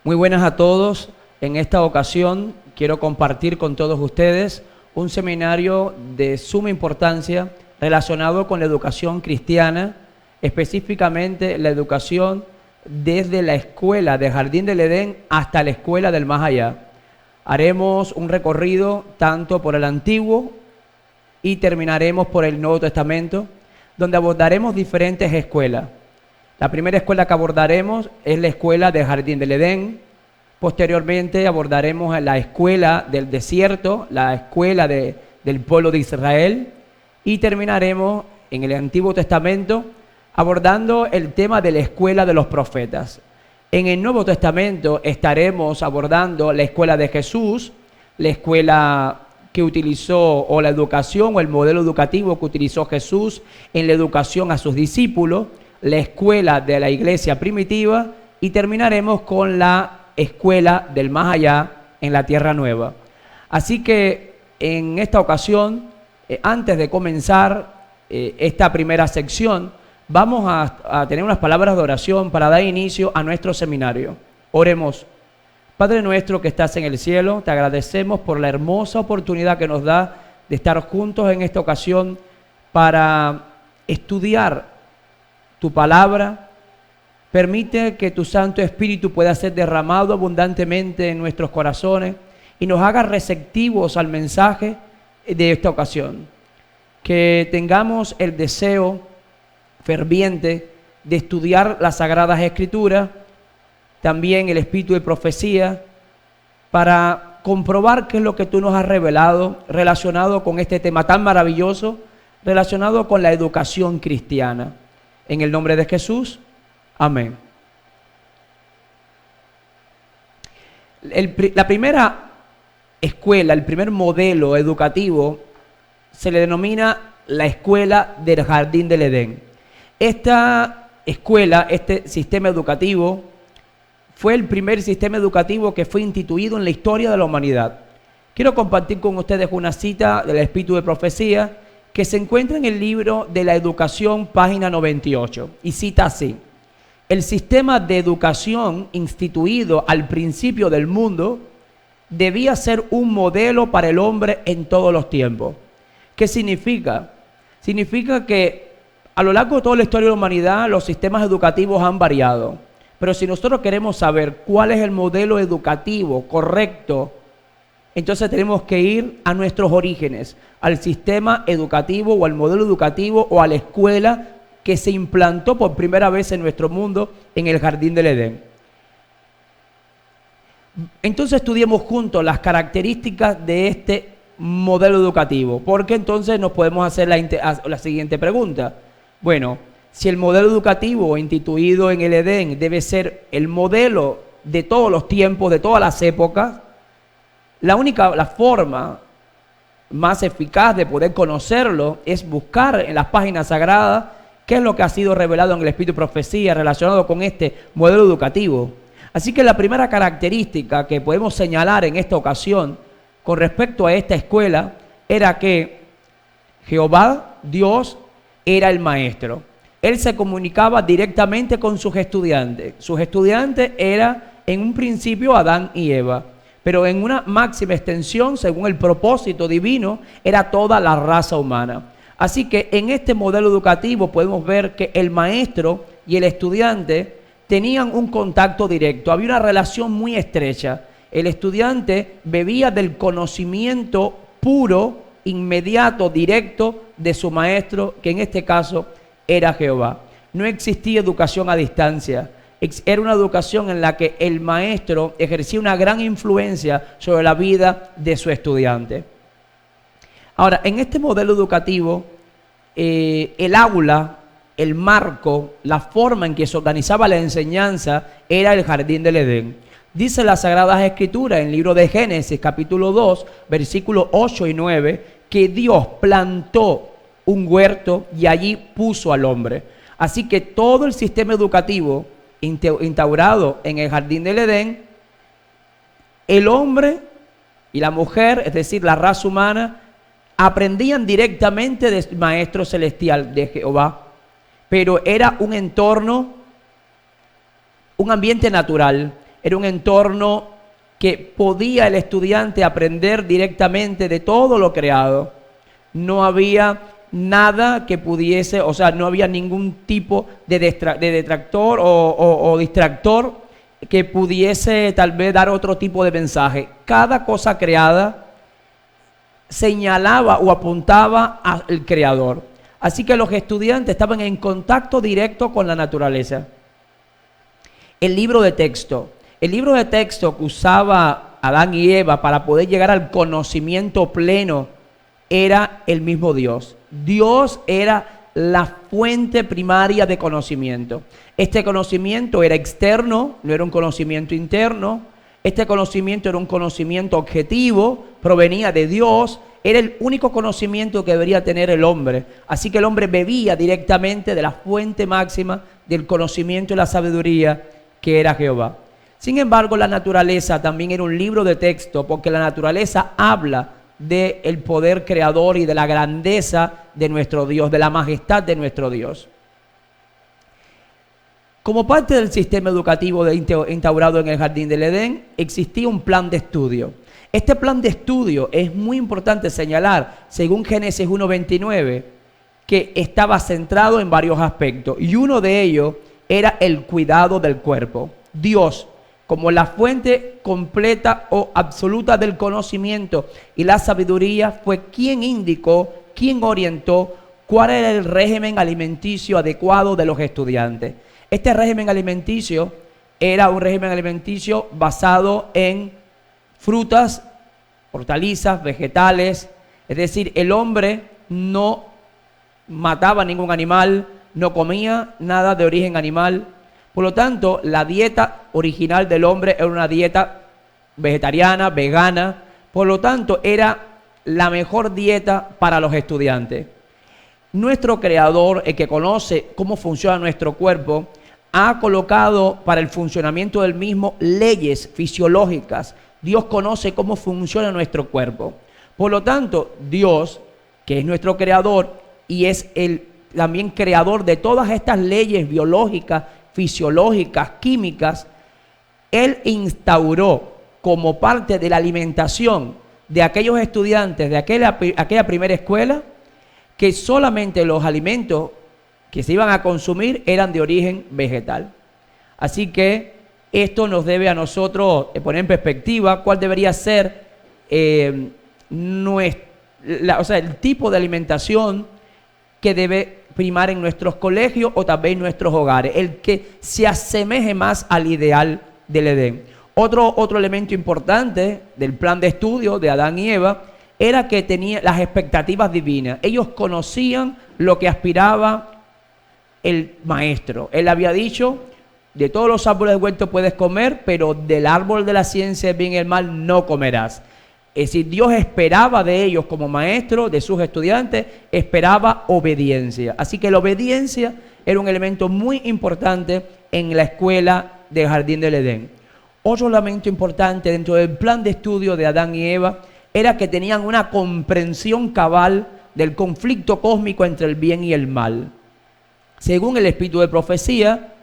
Muy buenas a todos. En esta ocasión quiero compartir con todos ustedes un seminario de suma importancia relacionado con la educación cristiana, específicamente la educación desde la escuela de Jardín del Edén hasta la escuela del más allá. Haremos un recorrido tanto por el Antiguo y terminaremos por el Nuevo Testamento, donde abordaremos diferentes escuelas. La primera escuela que abordaremos es la escuela de Jardín del Edén. Posteriormente abordaremos la escuela del desierto, la escuela del pueblo de Israel. Y terminaremos en el Antiguo Testamento abordando el tema de la escuela de los profetas. En el Nuevo Testamento estaremos abordando la escuela de Jesús, la escuela que utilizó, o la educación o el modelo educativo que utilizó Jesús en la educación a sus discípulos, la escuela de la iglesia primitiva, y terminaremos con la escuela del más allá en la tierra nueva. Así que en esta ocasión, antes de comenzar esta primera sección, vamos a tener unas palabras de oración para dar inicio a nuestro seminario. Oremos. Padre nuestro que estás en el cielo, te agradecemos por la hermosa oportunidad que nos da de estar juntos en esta ocasión para estudiar tu palabra. Permite que tu Santo Espíritu pueda ser derramado abundantemente en nuestros corazones y nos haga receptivos al mensaje de esta ocasión. Que tengamos el deseo ferviente de estudiar las Sagradas Escrituras, también el espíritu de profecía, para comprobar qué es lo que tú nos has revelado relacionado con este tema tan maravilloso, relacionado con la educación cristiana. En el nombre de Jesús, amén. La primera escuela, el primer modelo educativo, se le denomina la escuela del Jardín del Edén. Esta escuela, este sistema educativo, fue el primer sistema educativo que fue instituido en la historia de la humanidad. Quiero compartir con ustedes una cita del Espíritu de Profecía que se encuentra en el libro de la Educación, página 98, y cita así: el sistema de educación instituido al principio del mundo debía ser un modelo para el hombre en todos los tiempos. ¿Qué significa? Significa que a lo largo de toda la historia de la humanidad los sistemas educativos han variado. Pero si nosotros queremos saber cuál es el modelo educativo correcto, entonces tenemos que ir a nuestros orígenes, al sistema educativo o al modelo educativo o a la escuela que se implantó por primera vez en nuestro mundo en el Jardín del Edén. Entonces estudiemos juntos las características de este modelo educativo, porque entonces nos podemos hacer la siguiente pregunta. Bueno, si el modelo educativo instituido en el Edén debe ser el modelo de todos los tiempos, de todas las épocas, la forma más eficaz de poder conocerlo es buscar en las páginas sagradas qué es lo que ha sido revelado en el Espíritu de Profecía relacionado con este modelo educativo. Así que la primera característica que podemos señalar en esta ocasión con respecto a esta escuela era que Jehová, Dios, era el maestro. Él se comunicaba directamente con sus estudiantes. Sus estudiantes eran en un principio Adán y Eva, pero en una máxima extensión, según el propósito divino, era toda la raza humana. Así que en este modelo educativo podemos ver que el maestro y el estudiante tenían un contacto directo, había una relación muy estrecha. El estudiante bebía del conocimiento puro, inmediato, directo de su maestro, que en este caso era Jehová. No existía educación a distancia. Era una educación en la que el maestro ejercía una gran influencia sobre la vida de su estudiante. Ahora, en este modelo educativo, el aula, el marco, la forma en que se organizaba la enseñanza era el Jardín del Edén. Dice las Sagradas Escrituras en el libro de Génesis, capítulo 2, versículos 8 y 9, que Dios plantó un huerto y allí puso al hombre. Así que todo el sistema educativo instaurado en el Jardín del Edén, el hombre y la mujer, es decir, la raza humana, aprendían directamente del Maestro Celestial, de Jehová, pero era un entorno, un ambiente natural era un entorno que podía el estudiante aprender directamente de todo lo creado. No había nada que pudiese, o sea, no había ningún tipo de detractor o distractor que pudiese tal vez dar otro tipo de mensaje. Cada cosa creada señalaba o apuntaba al creador. Así que los estudiantes estaban en contacto directo con la naturaleza. El libro de texto que usaba Adán y Eva para poder llegar al conocimiento pleno era el mismo Dios. Dios era la fuente primaria de conocimiento. Este conocimiento era externo, no era un conocimiento interno. Este conocimiento era un conocimiento objetivo, provenía de Dios. Era el único conocimiento que debería tener el hombre. Así que el hombre bebía directamente de la fuente máxima del conocimiento y la sabiduría que era Jehová. Sin embargo, la naturaleza también era un libro de texto, porque la naturaleza habla del poder creador y de la grandeza de nuestro Dios, de la majestad de nuestro Dios. Como parte del sistema educativo instaurado en el Jardín del Edén, existía un plan de estudio. Este plan de estudio es muy importante señalar, según Génesis 1:29, que estaba centrado en varios aspectos, y uno de ellos era el cuidado del cuerpo. Dios, como la fuente completa o absoluta del conocimiento y la sabiduría, fue quien indicó, quien orientó cuál era el régimen alimenticio adecuado de los estudiantes. Este régimen alimenticio era un régimen alimenticio basado en frutas, hortalizas, vegetales. Es decir, el hombre no mataba ningún animal, no comía nada de origen animal. Por lo tanto, la dieta original del hombre era una dieta vegetariana, vegana. Por lo tanto, era la mejor dieta para los estudiantes. Nuestro creador, el que conoce cómo funciona nuestro cuerpo, ha colocado para el funcionamiento del mismo leyes fisiológicas. Dios conoce cómo funciona nuestro cuerpo. Por lo tanto, Dios, que es nuestro creador y es el también creador de todas estas leyes biológicas, fisiológicas, químicas, Él instauró como parte de la alimentación de aquellos estudiantes de aquella primera escuela que solamente los alimentos que se iban a consumir eran de origen vegetal. Así que esto nos debe a nosotros poner en perspectiva cuál debería ser el tipo de alimentación que debe primar en nuestros colegios o también en nuestros hogares, el que se asemeje más al ideal del Edén. Otro elemento importante del plan de estudio de Adán y Eva era que tenían las expectativas divinas. Ellos conocían lo que aspiraba el maestro. Él había dicho: de todos los árboles del huerto puedes comer, pero del árbol de la ciencia del bien y el mal no comerás. Es decir, Dios esperaba de ellos como maestro, de sus estudiantes, esperaba obediencia. Así que la obediencia era un elemento muy importante en la escuela del Jardín del Edén. Otro elemento importante dentro del plan de estudio de Adán y Eva era que tenían una comprensión cabal del conflicto cósmico entre el bien y el mal. Según el Espíritu de Profecía,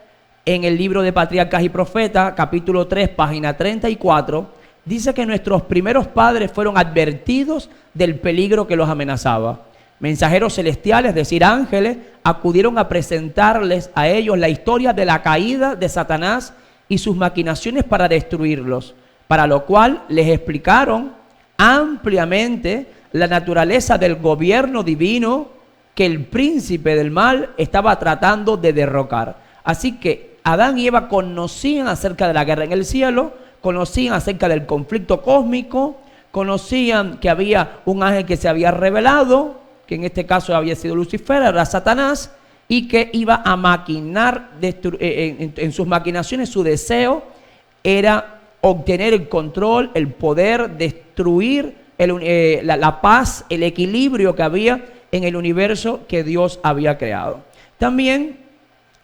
en el libro de Patriarcas y Profetas, capítulo 3, página 34, dice que nuestros primeros padres fueron advertidos del peligro que los amenazaba. Mensajeros celestiales, es decir, ángeles, acudieron a presentarles a ellos la historia de la caída de Satanás y sus maquinaciones para destruirlos, para lo cual les explicaron ampliamente la naturaleza del gobierno divino que el príncipe del mal estaba tratando de derrocar. Así que Adán y Eva conocían acerca de la guerra en el cielo, conocían acerca del conflicto cósmico, conocían que había un ángel que se había revelado, que en este caso había sido Lucifer, era Satanás, y que iba a maquinar, en sus maquinaciones su deseo era obtener el control, el poder, destruir la paz, el equilibrio que había en el universo que Dios había creado. También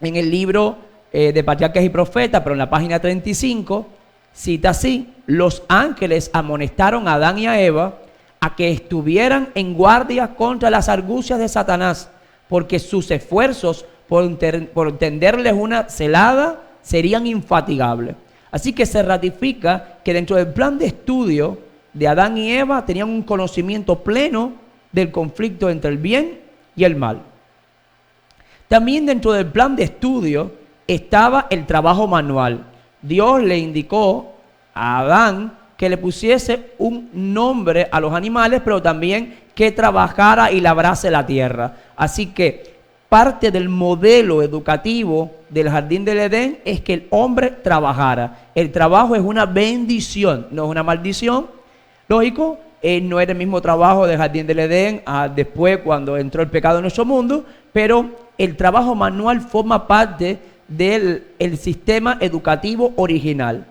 en el libro de Patriarcas y Profetas, pero en la página 35, cita así: los ángeles amonestaron a Adán y a Eva a que estuvieran en guardia contra las argucias de Satanás, porque sus esfuerzos por tenderles una celada serían infatigables. Así que se ratifica que dentro del plan de estudio de Adán y Eva tenían un conocimiento pleno del conflicto entre el bien y el mal. También dentro del plan de estudio estaba el trabajo manual. Dios le indicó a Adán que le pusiese un nombre a los animales, pero también que trabajara y labrase la tierra. Así que parte del modelo educativo del jardín del Edén es que el hombre trabajara. El trabajo es una bendición, no es una maldición. Lógico, no era el mismo trabajo del jardín del Edén después cuando entró el pecado en nuestro mundo, pero el trabajo manual forma parte del sistema educativo original.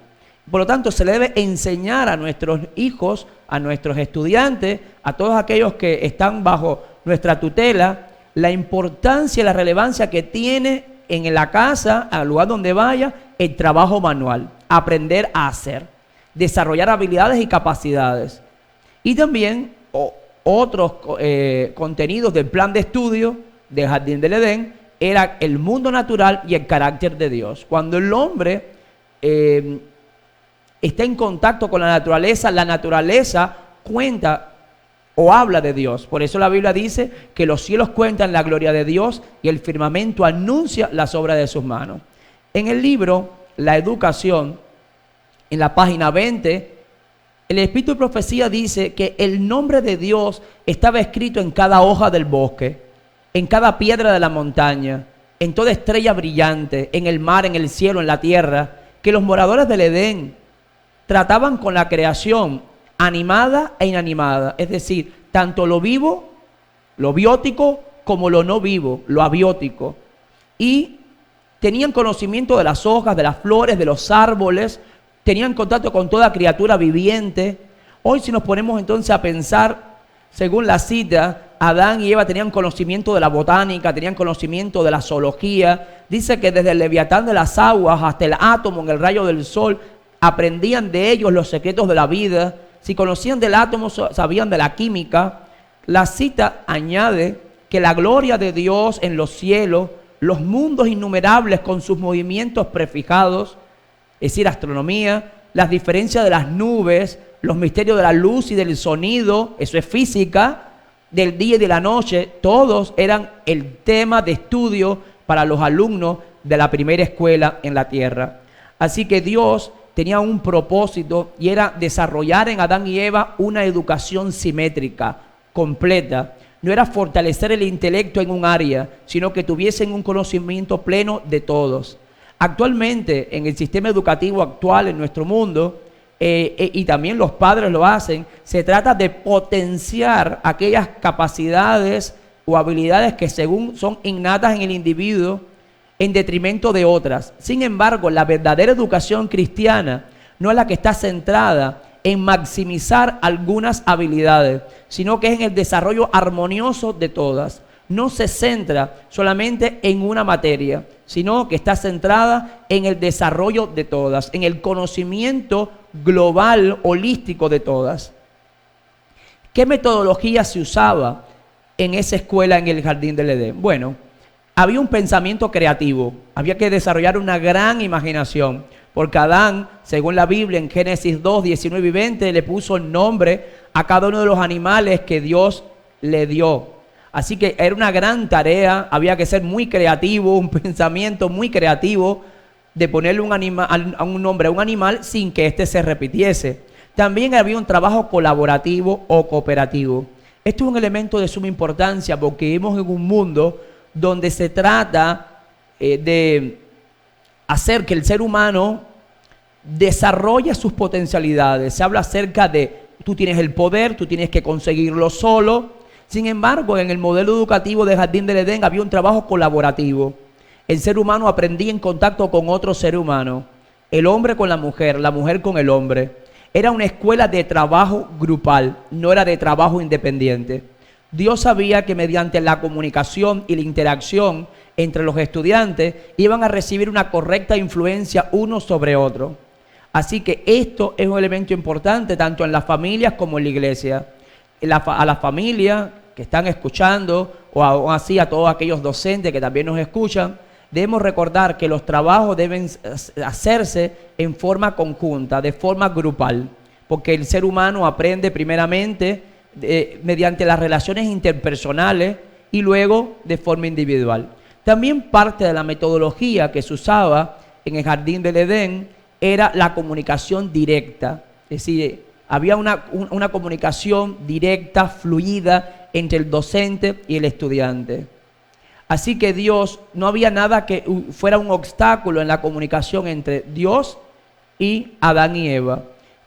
Por lo tanto, se le debe enseñar a nuestros hijos, a nuestros estudiantes, a todos aquellos que están bajo nuestra tutela, la importancia y la relevancia que tiene en la casa, al lugar donde vaya, el trabajo manual, aprender a hacer, desarrollar habilidades y capacidades. Y también otros contenidos del plan de estudio del Jardín del Edén era el mundo natural y el carácter de Dios. Cuando el hombre está en contacto con la naturaleza cuenta o habla de Dios. Por eso la Biblia dice que los cielos cuentan la gloria de Dios y el firmamento anuncia las obras de sus manos. En el libro La Educación, en la página 20, el Espíritu de Profecía dice que el nombre de Dios estaba escrito en cada hoja del bosque, en cada piedra de la montaña, en toda estrella brillante, en el mar, en el cielo, en la tierra, que los moradores del Edén trataban con la creación animada e inanimada, es decir, tanto lo vivo, lo biótico, como lo no vivo, lo abiótico. Y tenían conocimiento de las hojas, de las flores, de los árboles, tenían contacto con toda criatura viviente. Hoy si nos ponemos entonces a pensar, según la cita, Adán y Eva tenían conocimiento de la botánica, tenían conocimiento de la zoología. Dice que desde el leviatán de las aguas hasta el átomo en el rayo del sol, aprendían de ellos los secretos de la vida. Si conocían del átomo, sabían de la química. La cita añade que la gloria de Dios en los cielos, los mundos innumerables con sus movimientos prefijados, es decir, astronomía, las diferencias de las nubes, los misterios de la luz y del sonido, eso es física, del día y de la noche, todos eran el tema de estudio para los alumnos de la primera escuela en la tierra. Así que Dios tenía un propósito y era desarrollar en Adán y Eva una educación simétrica, completa. No era fortalecer el intelecto en un área, sino que tuviesen un conocimiento pleno de todos. Actualmente, en el sistema educativo actual en nuestro mundo, y también los padres lo hacen, se trata de potenciar aquellas capacidades o habilidades que según son innatas en el individuo en detrimento de otras. Sin embargo, la verdadera educación cristiana no es la que está centrada en maximizar algunas habilidades, sino que es en el desarrollo armonioso de todas. No se centra solamente en una materia, sino que está centrada en el desarrollo de todas, en el conocimiento global, holístico de todas. ¿Qué metodología se usaba en esa escuela en el Jardín del Edén? Bueno, había un pensamiento creativo, había que desarrollar una gran imaginación, porque Adán, según la Biblia en Génesis 2, 19 y 20, le puso el nombre a cada uno de los animales que Dios le dio. Así que era una gran tarea, había que ser muy creativo, un pensamiento muy creativo de ponerle un nombre a un animal sin que éste se repitiese. También había un trabajo colaborativo o cooperativo. Esto es un elemento de suma importancia porque vivimos en un mundo donde se trata de hacer que el ser humano desarrolle sus potencialidades. Se habla acerca de tú tienes el poder, tú tienes que conseguirlo solo. Sin embargo, en el modelo educativo de Jardín del Edén había un trabajo colaborativo. El ser humano aprendía en contacto con otro ser humano, el hombre con la mujer con el hombre. Era una escuela de trabajo grupal, no era de trabajo independiente. Dios sabía que mediante la comunicación y la interacción entre los estudiantes iban a recibir una correcta influencia uno sobre otro. Así que esto es un elemento importante tanto en las familias como en la iglesia. A la familia que están escuchando o así a todos aquellos docentes que también nos escuchan, debemos recordar que los trabajos deben hacerse en forma conjunta, de forma grupal, porque el ser humano aprende primeramente mediante las relaciones interpersonales y luego de forma individual. También parte de la metodología que se usaba en el Jardín del Edén era la comunicación directa, es decir, había una comunicación directa, fluida entre el docente y el estudiante. Así que Dios, no había nada que fuera un obstáculo en la comunicación entre Dios y Adán y Eva.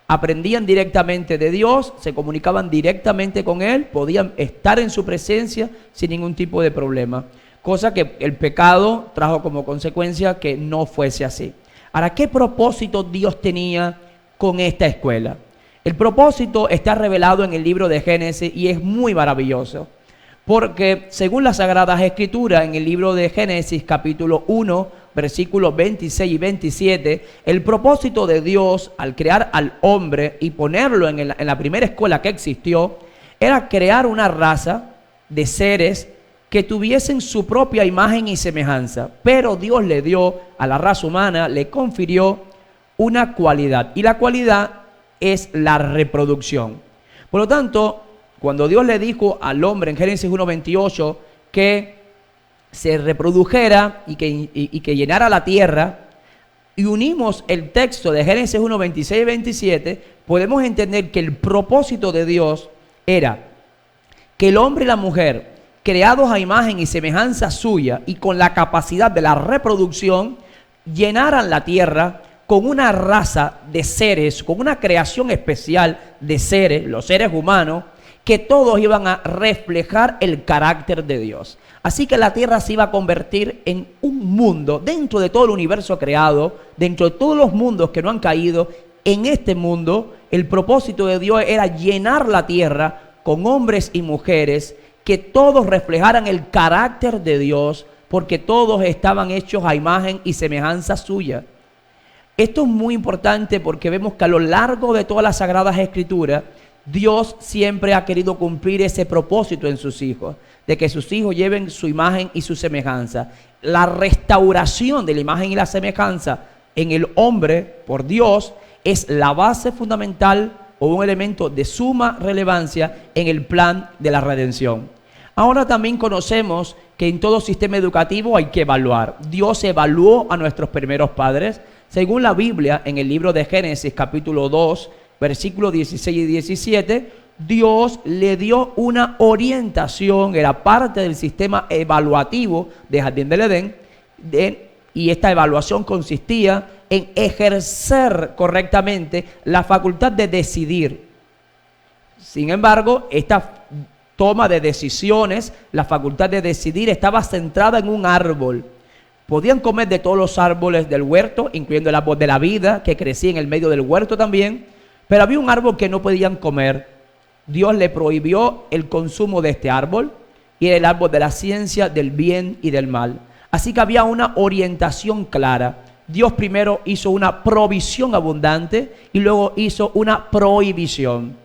Aprendían directamente de Dios, se comunicaban directamente con Él, podían estar en su presencia sin ningún tipo de problema. Cosa que el pecado trajo como consecuencia que no fuese así. Ahora, ¿qué propósito Dios tenía con esta escuela? El propósito está revelado en el libro de Génesis y es muy maravilloso. Porque según las Sagradas Escrituras, en el libro de Génesis capítulo 1, versículos 26 y 27, el propósito de Dios al crear al hombre y ponerlo en la primera escuela que existió, era crear una raza de seres que tuviesen su propia imagen y semejanza. Pero Dios le dio a la raza humana, le confirió una cualidad. Y la cualidad es la reproducción. Por lo tanto, cuando Dios le dijo al hombre en Génesis 1:28 que se reprodujera y que llenara la tierra, y unimos el texto de Génesis 1:26 y 27, podemos entender que el propósito de Dios era que el hombre y la mujer, creados a imagen y semejanza suya y con la capacidad de la reproducción, llenaran la tierra con una raza de seres, con una creación especial de seres, los seres humanos, que todos iban a reflejar el carácter de Dios. Así que la tierra se iba a convertir en un mundo, dentro de todo el universo creado, dentro de todos los mundos que no han caído, en este mundo, el propósito de Dios era llenar la tierra con hombres y mujeres que todos reflejaran el carácter de Dios, porque todos estaban hechos a imagen y semejanza suya. Esto es muy importante porque vemos que a lo largo de todas las Sagradas Escrituras, Dios siempre ha querido cumplir ese propósito en sus hijos, de que sus hijos lleven su imagen y su semejanza. La restauración de la imagen y la semejanza en el hombre por Dios es la base fundamental o un elemento de suma relevancia en el plan de la redención. Ahora también conocemos que en todo sistema educativo hay que evaluar. Dios evaluó a nuestros primeros padres. Según la Biblia, en el libro de Génesis capítulo 2, versículos 16 y 17, Dios le dio una orientación, era parte del sistema evaluativo de Jardín del Edén, y esta evaluación consistía en ejercer correctamente la facultad de decidir. Sin embargo, esta toma de decisiones, la facultad de decidir, estaba centrada en un árbol. Podían comer de todos los árboles del huerto, incluyendo el árbol de la vida, que crecía en el medio del huerto también, pero había un árbol que no podían comer. Dios le prohibió el consumo de este árbol, y era el árbol de la ciencia del bien y del mal. Así que había una orientación clara. Dios primero hizo una provisión abundante y luego hizo una prohibición.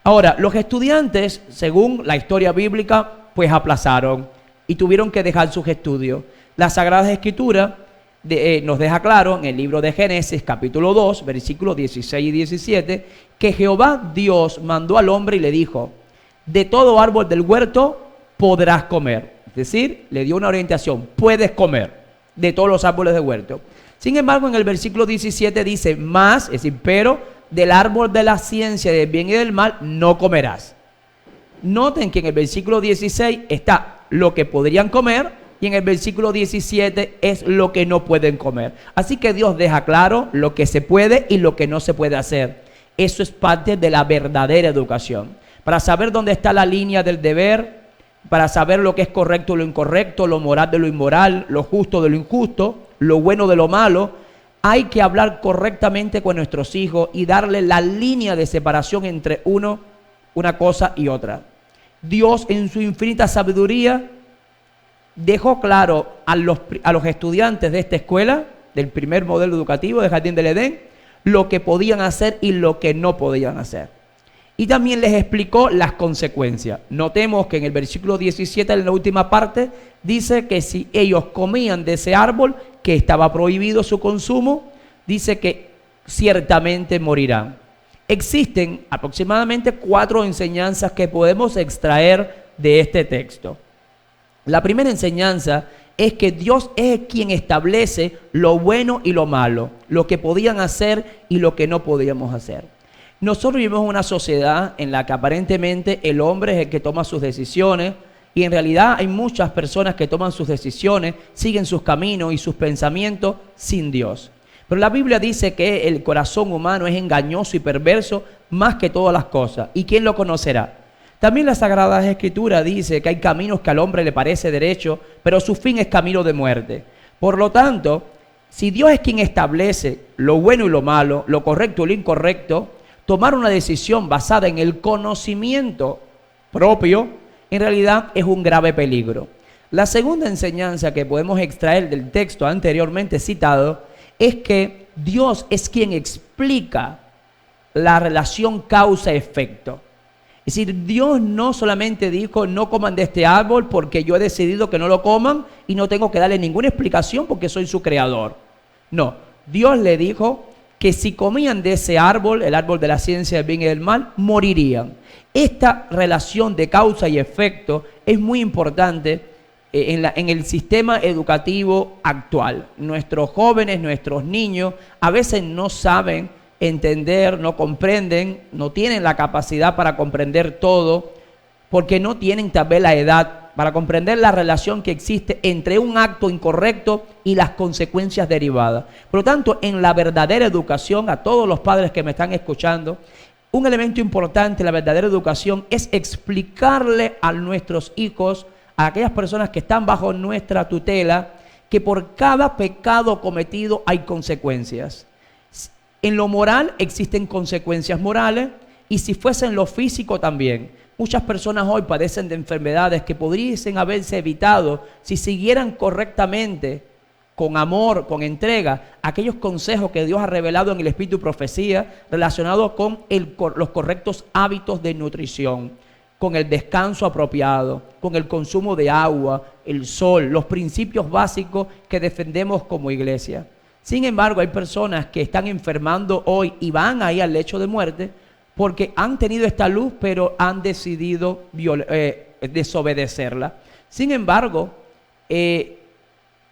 Ahora, los estudiantes, según la historia bíblica, pues aplazaron y tuvieron que dejar sus estudios. La Sagrada Escritura nos deja claro en el libro de Génesis capítulo 2, versículos 16 y 17, que Jehová Dios mandó al hombre y le dijo: de todo árbol del huerto podrás comer. Es decir, le dio una orientación: puedes comer de todos los árboles del huerto. Sin embargo, en el versículo 17 dice: más, es decir, pero del árbol de la ciencia del bien y del mal no comerás. Noten que en el versículo 16 está lo que podrían comer y en el versículo 17 es lo que no pueden comer. Así que Dios deja claro lo que se puede y lo que no se puede hacer. Eso es parte de la verdadera educación. Para saber dónde está la línea del deber, para saber lo que es correcto o lo incorrecto, lo moral de lo inmoral, lo justo de lo injusto, lo bueno de lo malo, hay que hablar correctamente con nuestros hijos y darle la línea de separación entre una cosa y otra. Dios, en su infinita sabiduría, dejó claro a los estudiantes de esta escuela, del primer modelo educativo de Jardín del Edén, lo que podían hacer y lo que no podían hacer. Y también les explicó las consecuencias. Notemos que en el versículo 17, en la última parte, dice que si ellos comían de ese árbol, que estaba prohibido su consumo, dice que ciertamente morirán. Existen aproximadamente 4 enseñanzas que podemos extraer de este texto. La primera enseñanza es que Dios es quien establece lo bueno y lo malo, lo que podían hacer y lo que no podíamos hacer. Nosotros vivimos en una sociedad en la que aparentemente el hombre es el que toma sus decisiones y en realidad hay muchas personas que toman sus decisiones, siguen sus caminos y sus pensamientos sin Dios. Pero la Biblia dice que el corazón humano es engañoso y perverso más que todas las cosas. ¿Y quién lo conocerá? También la Sagrada Escritura dice que hay caminos que al hombre le parece derecho, pero su fin es camino de muerte. Por lo tanto, si Dios es quien establece lo bueno y lo malo, lo correcto y lo incorrecto, tomar una decisión basada en el conocimiento propio, en realidad es un grave peligro. La segunda enseñanza que podemos extraer del texto anteriormente citado es que Dios es quien explica la relación causa-efecto. Es decir, Dios no solamente dijo no coman de este árbol porque yo he decidido que no lo coman y no tengo que darle ninguna explicación porque soy su creador. No, Dios le dijo que si comían de ese árbol, el árbol de la ciencia del bien y del mal, morirían. Esta relación de causa y efecto es muy importante en el sistema educativo actual. Nuestros jóvenes, nuestros niños, a veces no saben entender, no comprenden, no tienen la capacidad para comprender todo, porque no tienen tal vez la edad para comprender la relación que existe entre un acto incorrecto y las consecuencias derivadas. Por lo tanto, en la verdadera educación, a todos los padres que me están escuchando, un elemento importante en la verdadera educación es explicarle a nuestros hijos, a aquellas personas que están bajo nuestra tutela, que por cada pecado cometido hay consecuencias. En lo moral existen consecuencias morales y si fuese en lo físico también. Muchas personas hoy padecen de enfermedades que podrían haberse evitado si siguieran correctamente, con amor, con entrega, aquellos consejos que Dios ha revelado en el Espíritu y Profecía relacionados con los correctos hábitos de nutrición, con el descanso apropiado, con el consumo de agua, el sol, los principios básicos que defendemos como iglesia. Sin embargo, hay personas que están enfermando hoy y van ahí al lecho de muerte porque han tenido esta luz, pero han decidido desobedecerla. Sin embargo,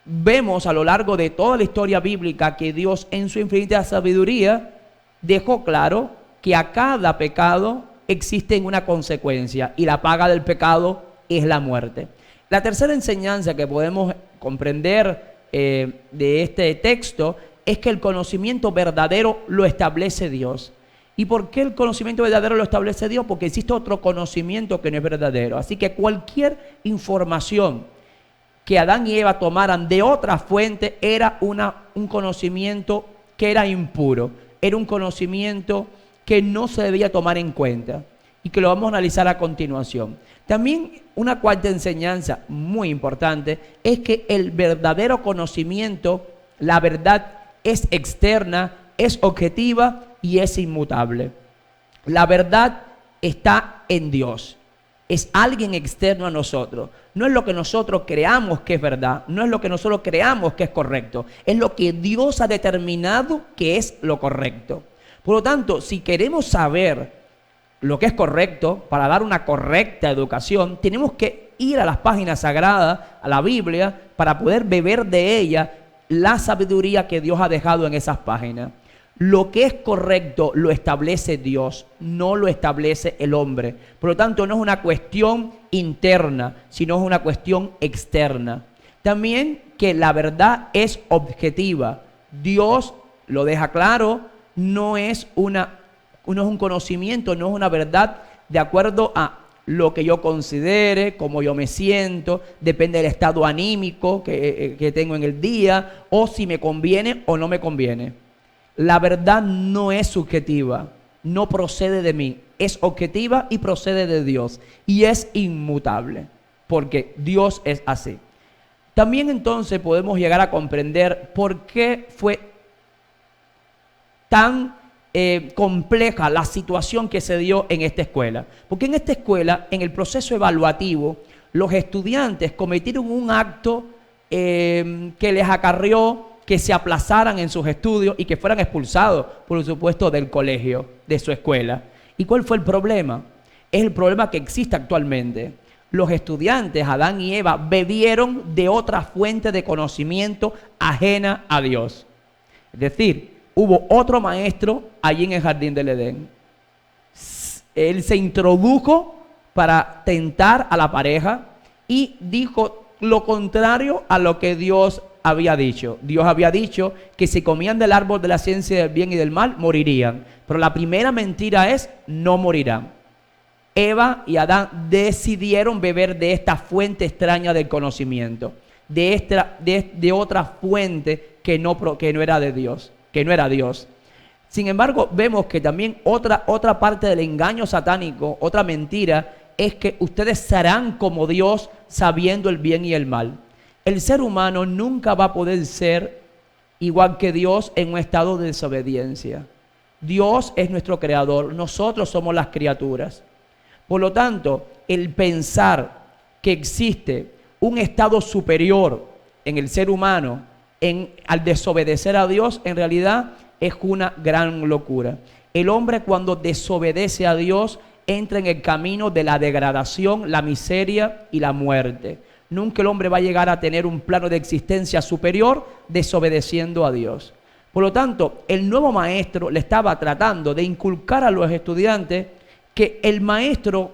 vemos a lo largo de toda la historia bíblica que Dios en su infinita sabiduría dejó claro que a cada pecado existe una consecuencia y la paga del pecado es la muerte. La tercera enseñanza que podemos comprender de este texto es que el conocimiento verdadero lo establece Dios. ¿Y por qué el conocimiento verdadero lo establece Dios? Porque existe otro conocimiento que no es verdadero. Así que cualquier información que Adán y Eva tomaran de otra fuente era un conocimiento que era impuro. Era un conocimiento que no se debía tomar en cuenta y que lo vamos a analizar a continuación. También una cuarta enseñanza muy importante es que el verdadero conocimiento, la verdad es externa, es objetiva y es inmutable. La verdad está en Dios. Es alguien externo a nosotros. No es lo que nosotros creamos que es verdad. No es lo que nosotros creamos que es correcto. Es lo que Dios ha determinado que es lo correcto. Por lo tanto, si queremos saber lo que es correcto, para dar una correcta educación, tenemos que ir a las páginas sagradas, a la Biblia, para poder beber de ella la sabiduría que Dios ha dejado en esas páginas. Lo que es correcto lo establece Dios, no lo establece el hombre. Por lo tanto, no es una cuestión interna, sino es una cuestión externa. También que la verdad es objetiva. Dios lo deja claro, no es un conocimiento, no es una verdad de acuerdo a lo que yo considere, cómo yo me siento, depende del estado anímico que tengo en el día, o si me conviene o no me conviene. La verdad no es subjetiva, no procede de mí, es objetiva y procede de Dios y es inmutable, porque Dios es así. También entonces podemos llegar a comprender por qué fue tan compleja la situación que se dio en esta escuela. Porque en esta escuela, en el proceso evaluativo, los estudiantes cometieron un acto que les acarrió que se aplazaran en sus estudios y que fueran expulsados, por supuesto, del colegio, de su escuela. ¿Y cuál fue el problema? Es el problema que existe actualmente. Los estudiantes, Adán y Eva, bebieron de otra fuente de conocimiento ajena a Dios. Es decir, hubo otro maestro allí en el jardín del Edén. Él se introdujo para tentar a la pareja y dijo lo contrario a lo que Dios había dicho. Dios había dicho que si comían del árbol de la ciencia del bien y del mal, morirían. Pero la primera mentira es: no morirán. Eva y Adán decidieron beber de esta fuente extraña del conocimiento, de otra fuente que no era de Dios, que no era Dios. Sin embargo, vemos que también otra parte del engaño satánico, otra mentira, es que ustedes serán como Dios sabiendo el bien y el mal. El ser humano nunca va a poder ser igual que Dios en un estado de desobediencia. Dios es nuestro creador, nosotros somos las criaturas. Por lo tanto, el pensar que existe un estado superior en el ser humano al desobedecer a Dios, en realidad es una gran locura. El hombre, cuando desobedece a Dios, entra en el camino de la degradación, la miseria y la muerte. Nunca el hombre va a llegar a tener un plano de existencia superior desobedeciendo a Dios. Por lo tanto, el nuevo maestro le estaba tratando de inculcar a los estudiantes que el maestro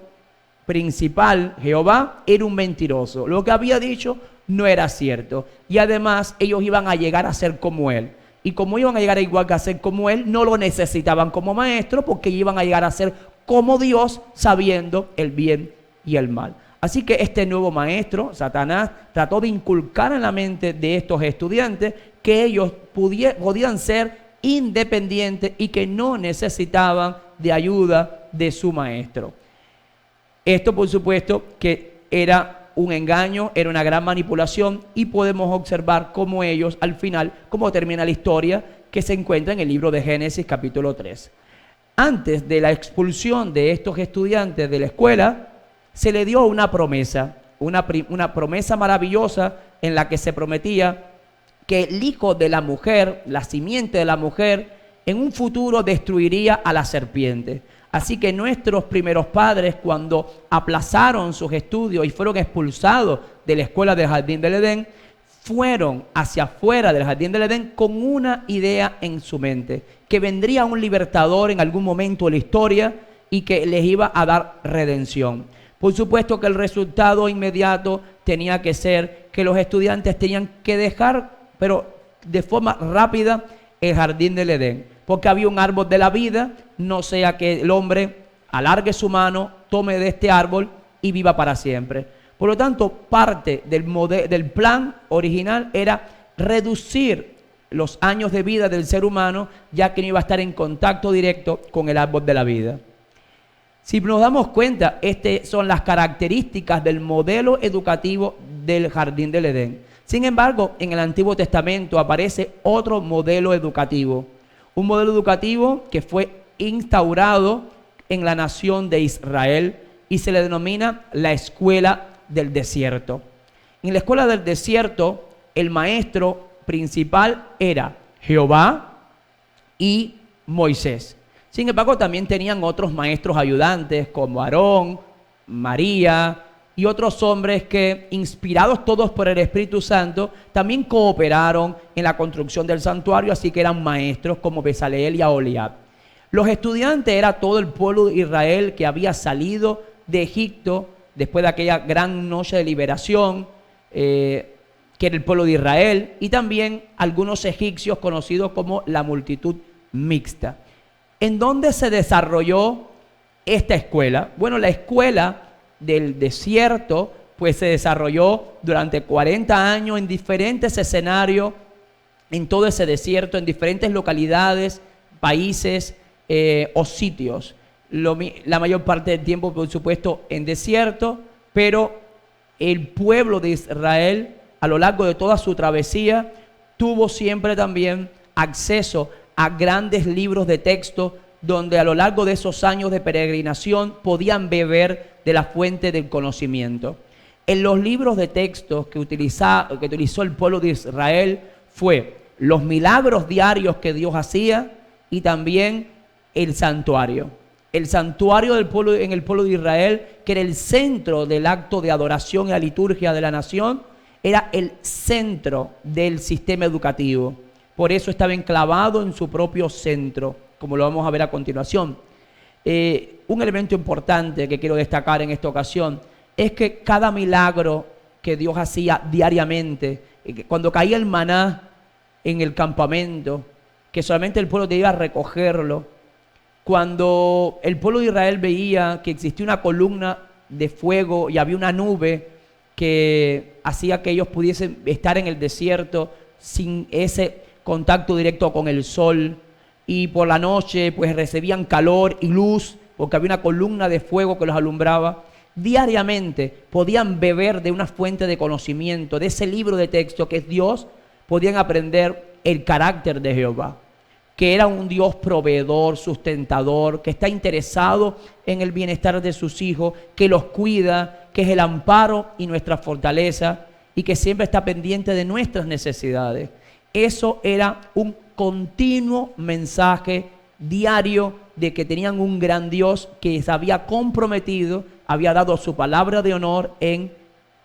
principal, Jehová, era un mentiroso. Lo que había dicho no era cierto. Y además ellos iban a llegar a ser como él. Y como iban a llegar a igual que a ser como él, no lo necesitaban como maestro, porque iban a llegar a ser como Dios, sabiendo el bien y el mal. Así que este nuevo maestro, Satanás, trató de inculcar en la mente de estos estudiantes que ellos podían ser independientes y que no necesitaban de ayuda de su maestro. Esto, por supuesto, que era un engaño, era una gran manipulación, y podemos observar cómo ellos, al final, cómo termina la historia que se encuentra en el libro de Génesis capítulo 3. Antes de la expulsión de estos estudiantes de la escuela, se le dio una promesa, una promesa maravillosa en la que se prometía que el hijo de la mujer, la simiente de la mujer, en un futuro destruiría a la serpiente. Así que nuestros primeros padres, cuando aplazaron sus estudios y fueron expulsados de la escuela del Jardín del Edén, fueron hacia afuera del Jardín del Edén con una idea en su mente, que vendría un libertador en algún momento de la historia y que les iba a dar redención. Por supuesto que el resultado inmediato tenía que ser que los estudiantes tenían que dejar, pero de forma rápida, el Jardín del Edén, porque había un árbol de la vida, no sea que el hombre alargue su mano, tome de este árbol y viva para siempre. Por lo tanto, parte del plan original era reducir los años de vida del ser humano, ya que no iba a estar en contacto directo con el árbol de la vida. Si nos damos cuenta, estas son las características del modelo educativo del Jardín del Edén. Sin embargo, en el Antiguo Testamento aparece otro modelo educativo. Un modelo educativo que fue instaurado en la nación de Israel y se le denomina la escuela del desierto. En la escuela del desierto, el maestro principal era Jehová y Moisés. Sin embargo, también tenían otros maestros ayudantes como Aarón, María y otros hombres que, inspirados todos por el Espíritu Santo, también cooperaron en la construcción del santuario, así que eran maestros como Bezaleel y Aholiab. Los estudiantes era todo el pueblo de Israel que había salido de Egipto después de aquella gran noche de liberación, que era el pueblo de Israel, y también algunos egipcios conocidos como la multitud mixta. ¿En dónde se desarrolló esta escuela? Bueno, la escuela del desierto pues se desarrolló durante 40 años en diferentes escenarios, en todo ese desierto, en diferentes localidades, países o sitios. La mayor parte del tiempo, por supuesto, en desierto, pero el pueblo de Israel, a lo largo de toda su travesía, tuvo siempre también acceso a grandes libros de texto donde a lo largo de esos años de peregrinación podían beber de la fuente del conocimiento. En los libros de texto que utilizó el pueblo de Israel fue los milagros diarios que Dios hacía y también el santuario. El santuario del pueblo, en el pueblo de Israel, que era el centro del acto de adoración y la liturgia de la nación, era el centro del sistema educativo. Por eso estaba enclavado en su propio centro, como lo vamos a ver a continuación. Un elemento importante que quiero destacar en esta ocasión es que cada milagro que Dios hacía diariamente, cuando caía el maná en el campamento, que solamente el pueblo debía recogerlo, cuando el pueblo de Israel veía que existía una columna de fuego y había una nube que hacía que ellos pudiesen estar en el desierto sin ese contacto directo con el sol, y por la noche pues recibían calor y luz porque había una columna de fuego que los alumbraba. Diariamente podían beber de una fuente de conocimiento, de ese libro de texto que es Dios, podían aprender el carácter de Jehová, que era un Dios proveedor, sustentador, que está interesado en el bienestar de sus hijos, que los cuida, que es el amparo y nuestra fortaleza, y que siempre está pendiente de nuestras necesidades. Eso era un continuo mensaje diario de que tenían un gran Dios que se había comprometido, había dado su palabra de honor en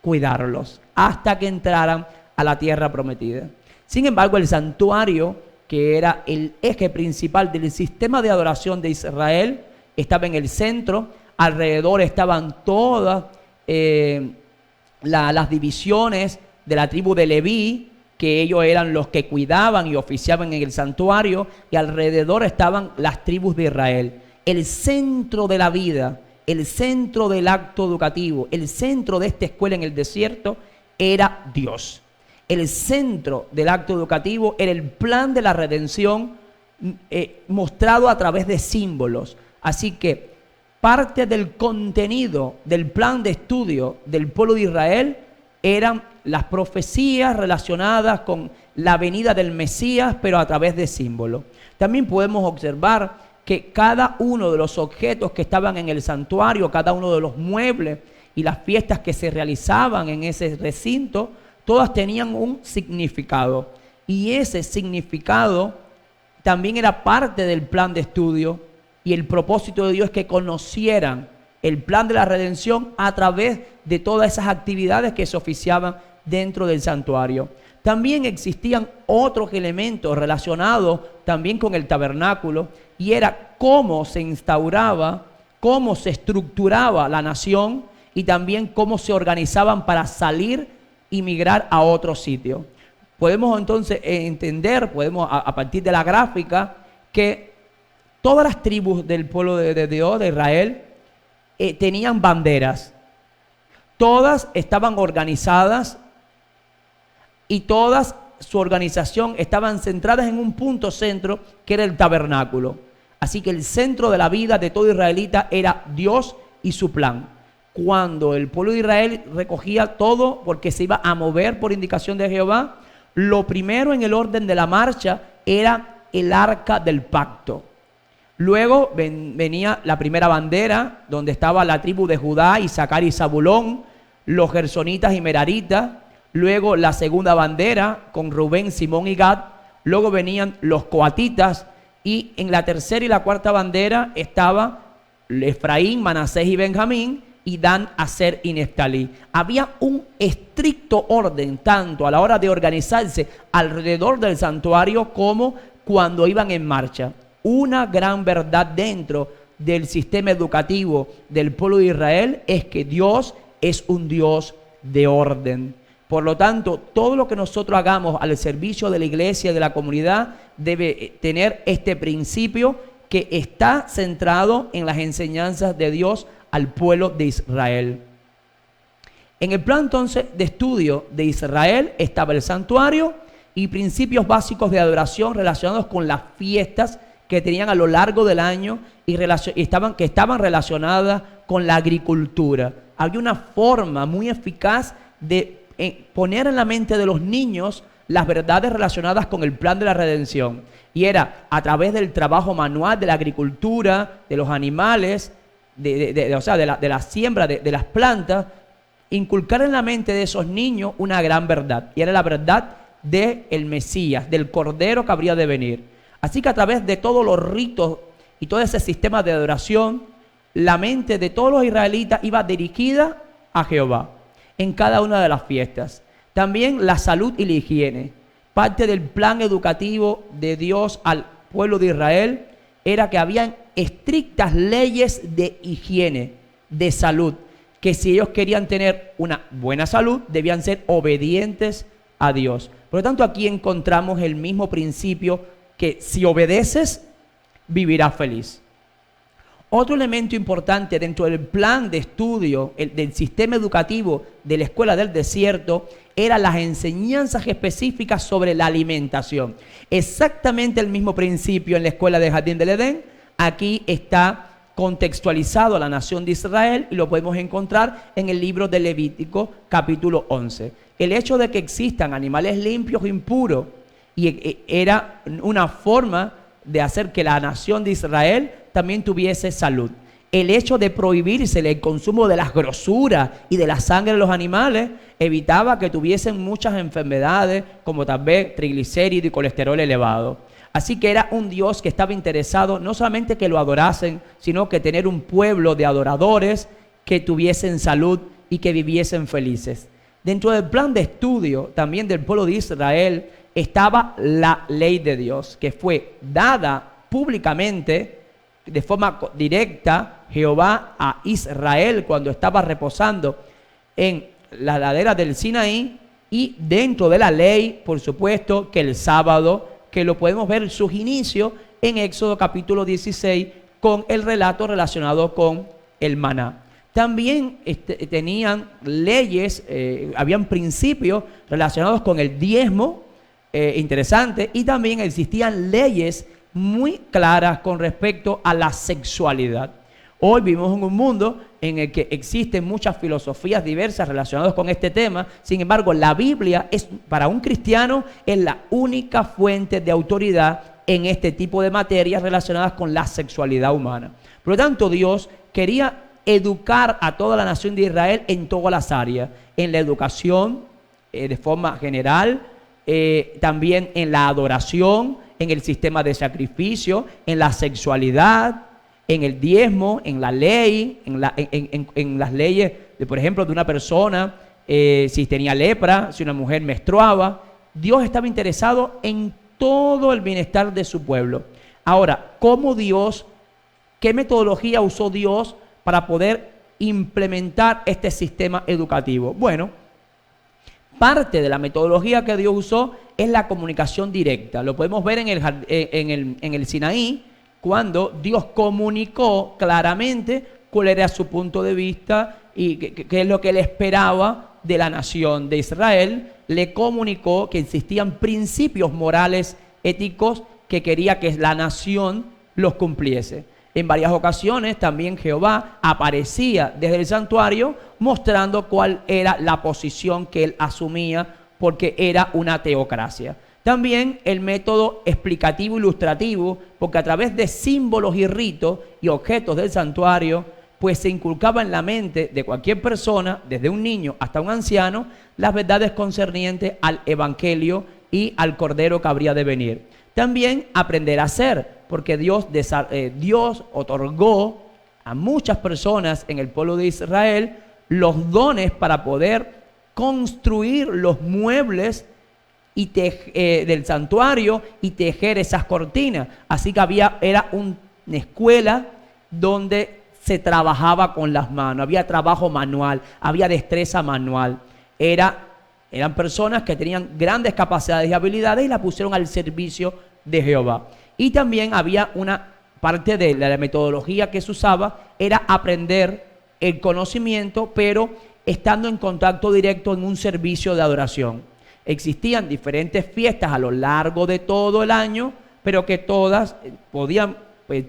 cuidarlos hasta que entraran a la tierra prometida. Sin embargo, el santuario, que era el eje principal del sistema de adoración de Israel, estaba en el centro. Alrededor estaban todas las divisiones de la tribu de Leví, que ellos eran los que cuidaban y oficiaban en el santuario, y alrededor estaban las tribus de Israel. El centro de la vida, el centro del acto educativo, el centro de esta escuela en el desierto era Dios. El centro del acto educativo era el plan de la redención mostrado a través de símbolos. Así que parte del contenido del plan de estudio del pueblo de Israel eran las profecías relacionadas con la venida del Mesías, pero a través de símbolos. También podemos observar que cada uno de los objetos que estaban en el santuario, cada uno de los muebles y las fiestas que se realizaban en ese recinto, todas tenían un significado. Y ese significado también era parte del plan de estudio, y el propósito de Dios es que conocieran el plan de la redención a través de todas esas actividades que se oficiaban dentro del santuario. También existían otros elementos relacionados también con el tabernáculo, y era cómo se instauraba, cómo se estructuraba la nación y también cómo se organizaban para salir y migrar a otro sitio. Podemos entonces entender, a partir de la gráfica, que todas las tribus del pueblo de Dios, de Israel, tenían banderas. Todas estaban organizadas y todas su organización estaban centradas en un punto centro que era el tabernáculo. Así que el centro de la vida de todo israelita era Dios y su plan. Cuando el pueblo de Israel recogía todo porque se iba a mover por indicación de Jehová, lo primero en el orden de la marcha era el arca del pacto. Luego venía la primera bandera, donde estaba la tribu de Judá, Isaacar y Zabulón, los gersonitas y meraritas. Luego la segunda bandera con Rubén, Simón y Gad. Luego venían los coatitas, y en la tercera y la cuarta bandera estaba Efraín, Manasés y Benjamín, y Dan, Aser y Neftalí. Había un estricto orden tanto a la hora de organizarse alrededor del santuario como cuando iban en marcha. Una gran verdad dentro del sistema educativo del pueblo de Israel es que Dios es un Dios de orden. Por lo tanto, todo lo que nosotros hagamos al servicio de la iglesia y de la comunidad debe tener este principio que está centrado en las enseñanzas de Dios al pueblo de Israel. En el plan entonces de estudio de Israel estaba el santuario y principios básicos de adoración relacionados con las fiestas que tenían a lo largo del año que estaban relacionadas con la agricultura. Había una forma muy eficaz de poner en la mente de los niños las verdades relacionadas con el plan de la redención. Y era a través del trabajo manual, de la agricultura, de los animales, de la siembra de las plantas, inculcar en la mente de esos niños una gran verdad. Y era la verdad del Mesías, del Cordero que habría de venir. Así que a través de todos los ritos y todo ese sistema de adoración, la mente de todos los israelitas iba dirigida a Jehová en cada una de las fiestas. También la salud y la higiene. Parte del plan educativo de Dios al pueblo de Israel era que habían estrictas leyes de higiene, de salud, que si ellos querían tener una buena salud, debían ser obedientes a Dios. Por lo tanto, aquí encontramos el mismo principio, que si obedeces, vivirás feliz. Otro elemento importante dentro del plan de estudio del sistema educativo de la escuela del desierto eran las enseñanzas específicas sobre la alimentación. Exactamente el mismo principio en la escuela de Jardín del Edén. Aquí está contextualizado a la nación de Israel y lo podemos encontrar en el libro de Levítico capítulo 11. El hecho de que existan animales limpios e impuros era una forma de hacer que la nación de Israel también tuviese salud. El hecho de prohibirse el consumo de las grosuras y de la sangre de los animales evitaba que tuviesen muchas enfermedades como tal vez triglicéridos y colesterol elevado. Así que era un Dios que estaba interesado no solamente que lo adorasen, sino que tener un pueblo de adoradores que tuviesen salud y que viviesen felices. Dentro del plan de estudio también del pueblo de Israel estaba la ley de Dios, que fue dada públicamente de forma directa Jehová a Israel cuando estaba reposando en la ladera del Sinaí, y dentro de la ley, por supuesto, que el sábado, que lo podemos ver sus inicios en Éxodo capítulo 16 con el relato relacionado con el maná. También tenían leyes, habían principios relacionados con el diezmo, interesante, y también existían leyes muy claras con respecto a la sexualidad. Hoy vivimos en un mundo en el que existen muchas filosofías diversas relacionadas con este tema. Sin embargo, la Biblia es, para un cristiano, es la única fuente de autoridad en este tipo de materias relacionadas con la sexualidad humana. Por lo tanto, Dios quería educar a toda la nación de Israel en todas las áreas, en la educación de forma general, también en la adoración, en el sistema de sacrificio, en la sexualidad, en el diezmo, en la ley, en las leyes, por ejemplo, de una persona, si tenía lepra, si una mujer menstruaba. Dios estaba interesado en todo el bienestar de su pueblo. Ahora, ¿qué metodología usó Dios para poder implementar este sistema educativo? Bueno, parte de la metodología que Dios usó es la comunicación directa. Lo podemos ver en el Sinaí, cuando Dios comunicó claramente cuál era su punto de vista y qué es lo que él esperaba de la nación de Israel. Le comunicó que existían principios morales, éticos, que quería que la nación los cumpliese. En varias ocasiones también Jehová aparecía desde el santuario mostrando cuál era la posición que él asumía, porque era una teocracia. También el método explicativo ilustrativo, porque a través de símbolos y ritos y objetos del santuario, pues se inculcaba en la mente de cualquier persona, desde un niño hasta un anciano, las verdades concernientes al evangelio y al Cordero que habría de venir. También aprender a hacer, porque Dios otorgó a muchas personas en el pueblo de Israel los dones para poder construir los muebles del santuario y tejer esas cortinas. Así que era una escuela donde se trabajaba con las manos, había trabajo manual, había destreza manual. Eran personas que tenían grandes capacidades y habilidades y las pusieron al servicio de Jehová. Y también había una parte de la metodología que se usaba, era aprender el conocimiento, pero estando en contacto directo en un servicio de adoración. Existían diferentes fiestas a lo largo de todo el año, pero que todas podían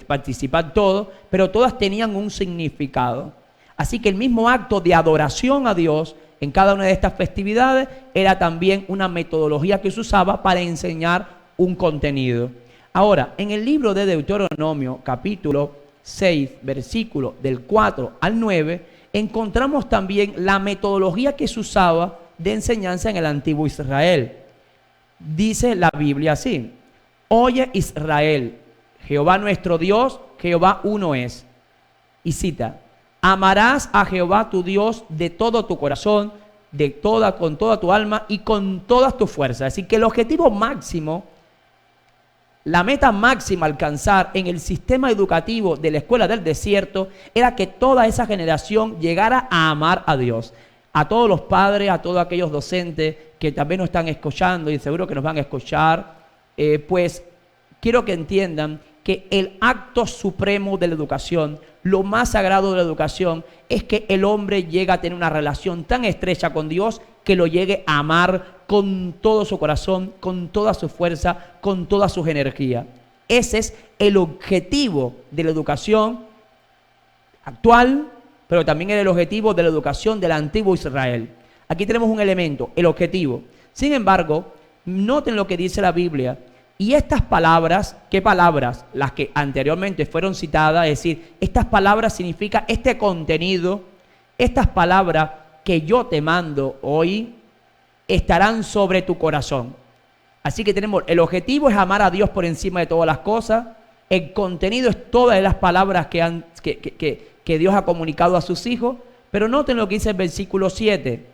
participar todos, pero todas tenían un significado. Así que el mismo acto de adoración a Dios en cada una de estas festividades era también una metodología que se usaba para enseñar un contenido. Ahora, en el libro de Deuteronomio, capítulo 6, versículo del 4 al 9, encontramos también la metodología que se usaba de enseñanza en el antiguo Israel. Dice la Biblia así: oye Israel, Jehová nuestro Dios, Jehová uno es. Y cita: amarás a Jehová tu Dios de todo tu corazón, con toda tu alma y con todas tus fuerzas. Así que el objetivo máximo, la meta máxima a alcanzar en el sistema educativo de la escuela del desierto era que toda esa generación llegara a amar a Dios. A todos los padres, a todos aquellos docentes que también nos están escuchando y seguro que nos van a escuchar, pues quiero que entiendan que el acto supremo de la educación, lo más sagrado de la educación, es que el hombre llegue a tener una relación tan estrecha con Dios que lo llegue a amar con todo su corazón, con toda su fuerza, con toda su energía. Ese es el objetivo de la educación actual, pero también es el objetivo de la educación del antiguo Israel. Aquí tenemos un elemento, el objetivo. Sin embargo, noten lo que dice la Biblia. Y estas palabras, ¿qué palabras? Las que anteriormente fueron citadas, es decir, estas palabras significan este contenido, estas palabras que yo te mando hoy estarán sobre tu corazón. Así que tenemos, el objetivo es amar a Dios por encima de todas las cosas. El contenido es todas las palabras que Dios ha comunicado a sus hijos. Pero noten lo que dice el versículo 7.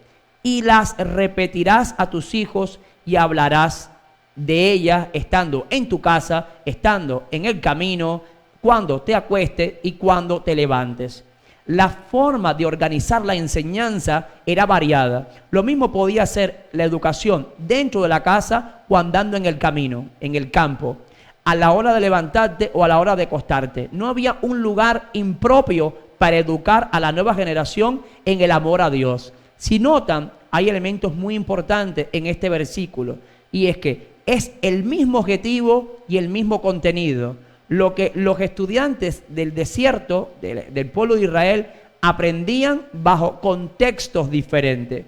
Y las repetirás a tus hijos y hablarás de ellas estando en tu casa, estando en el camino, cuando te acuestes y cuando te levantes. La forma de organizar la enseñanza era variada. Lo mismo podía ser la educación dentro de la casa o andando en el camino, en el campo, a la hora de levantarte o a la hora de acostarte. No había un lugar impropio para educar a la nueva generación en el amor a Dios. Si notan, hay elementos muy importantes en este versículo, y es que es el mismo objetivo y el mismo contenido. Lo que los estudiantes del desierto, del pueblo de Israel, aprendían bajo contextos diferentes.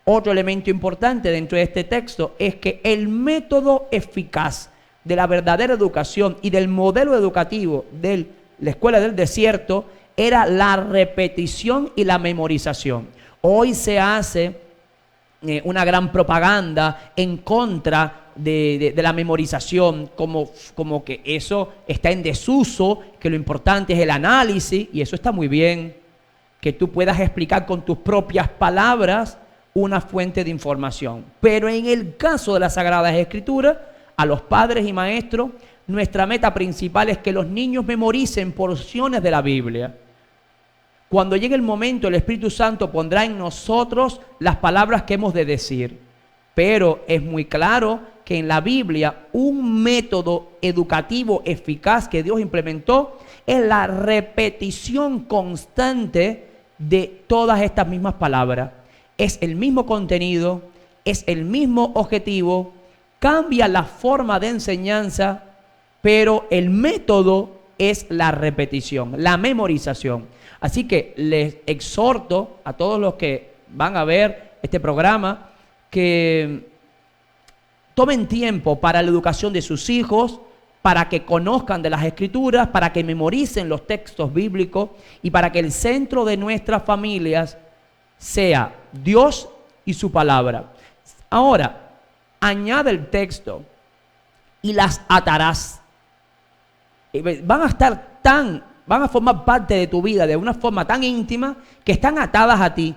Otro elemento importante dentro de este texto es que el método eficaz de la verdadera educación y del modelo educativo de la escuela del desierto era la repetición y la memorización. Hoy se hace una gran propaganda en contra de la memorización, como que eso está en desuso, que lo importante es el análisis, y eso está muy bien, que tú puedas explicar con tus propias palabras una fuente de información. Pero en el caso de las Sagradas Escrituras, a los padres y maestros, nuestra meta principal es que los niños memoricen porciones de la Biblia. Cuando llegue el momento, el Espíritu Santo pondrá en nosotros las palabras que hemos de decir. Pero es muy claro que en la Biblia un método educativo eficaz que Dios implementó es la repetición constante de todas estas mismas palabras. Es el mismo contenido, es el mismo objetivo, cambia la forma de enseñanza, pero el método es la repetición, la memorización. Así que les exhorto a todos los que van a ver este programa que tomen tiempo para la educación de sus hijos, para que conozcan de las Escrituras, para que memoricen los textos bíblicos y para que el centro de nuestras familias sea Dios y su palabra. Ahora, añade el texto: y las atarás. Van a formar parte de tu vida de una forma tan íntima que están atadas a ti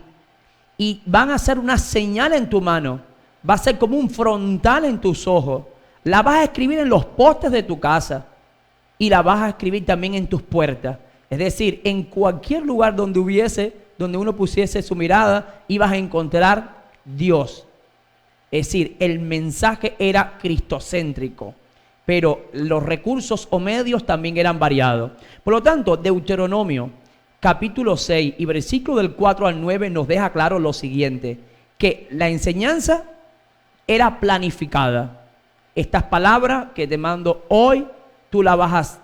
y van a ser una señal en tu mano, va a ser como un frontal en tus ojos. La vas a escribir en los postes de tu casa y la vas a escribir también en tus puertas. Es decir, en cualquier lugar donde uno pusiese su mirada, ibas a encontrar Dios. Es decir, el mensaje era cristocéntrico, pero los recursos o medios también eran variados. Por lo tanto, Deuteronomio capítulo 6 y versículo del 4 al 9 nos deja claro lo siguiente: que la enseñanza era planificada. Estas palabras que te mando hoy, tú las vas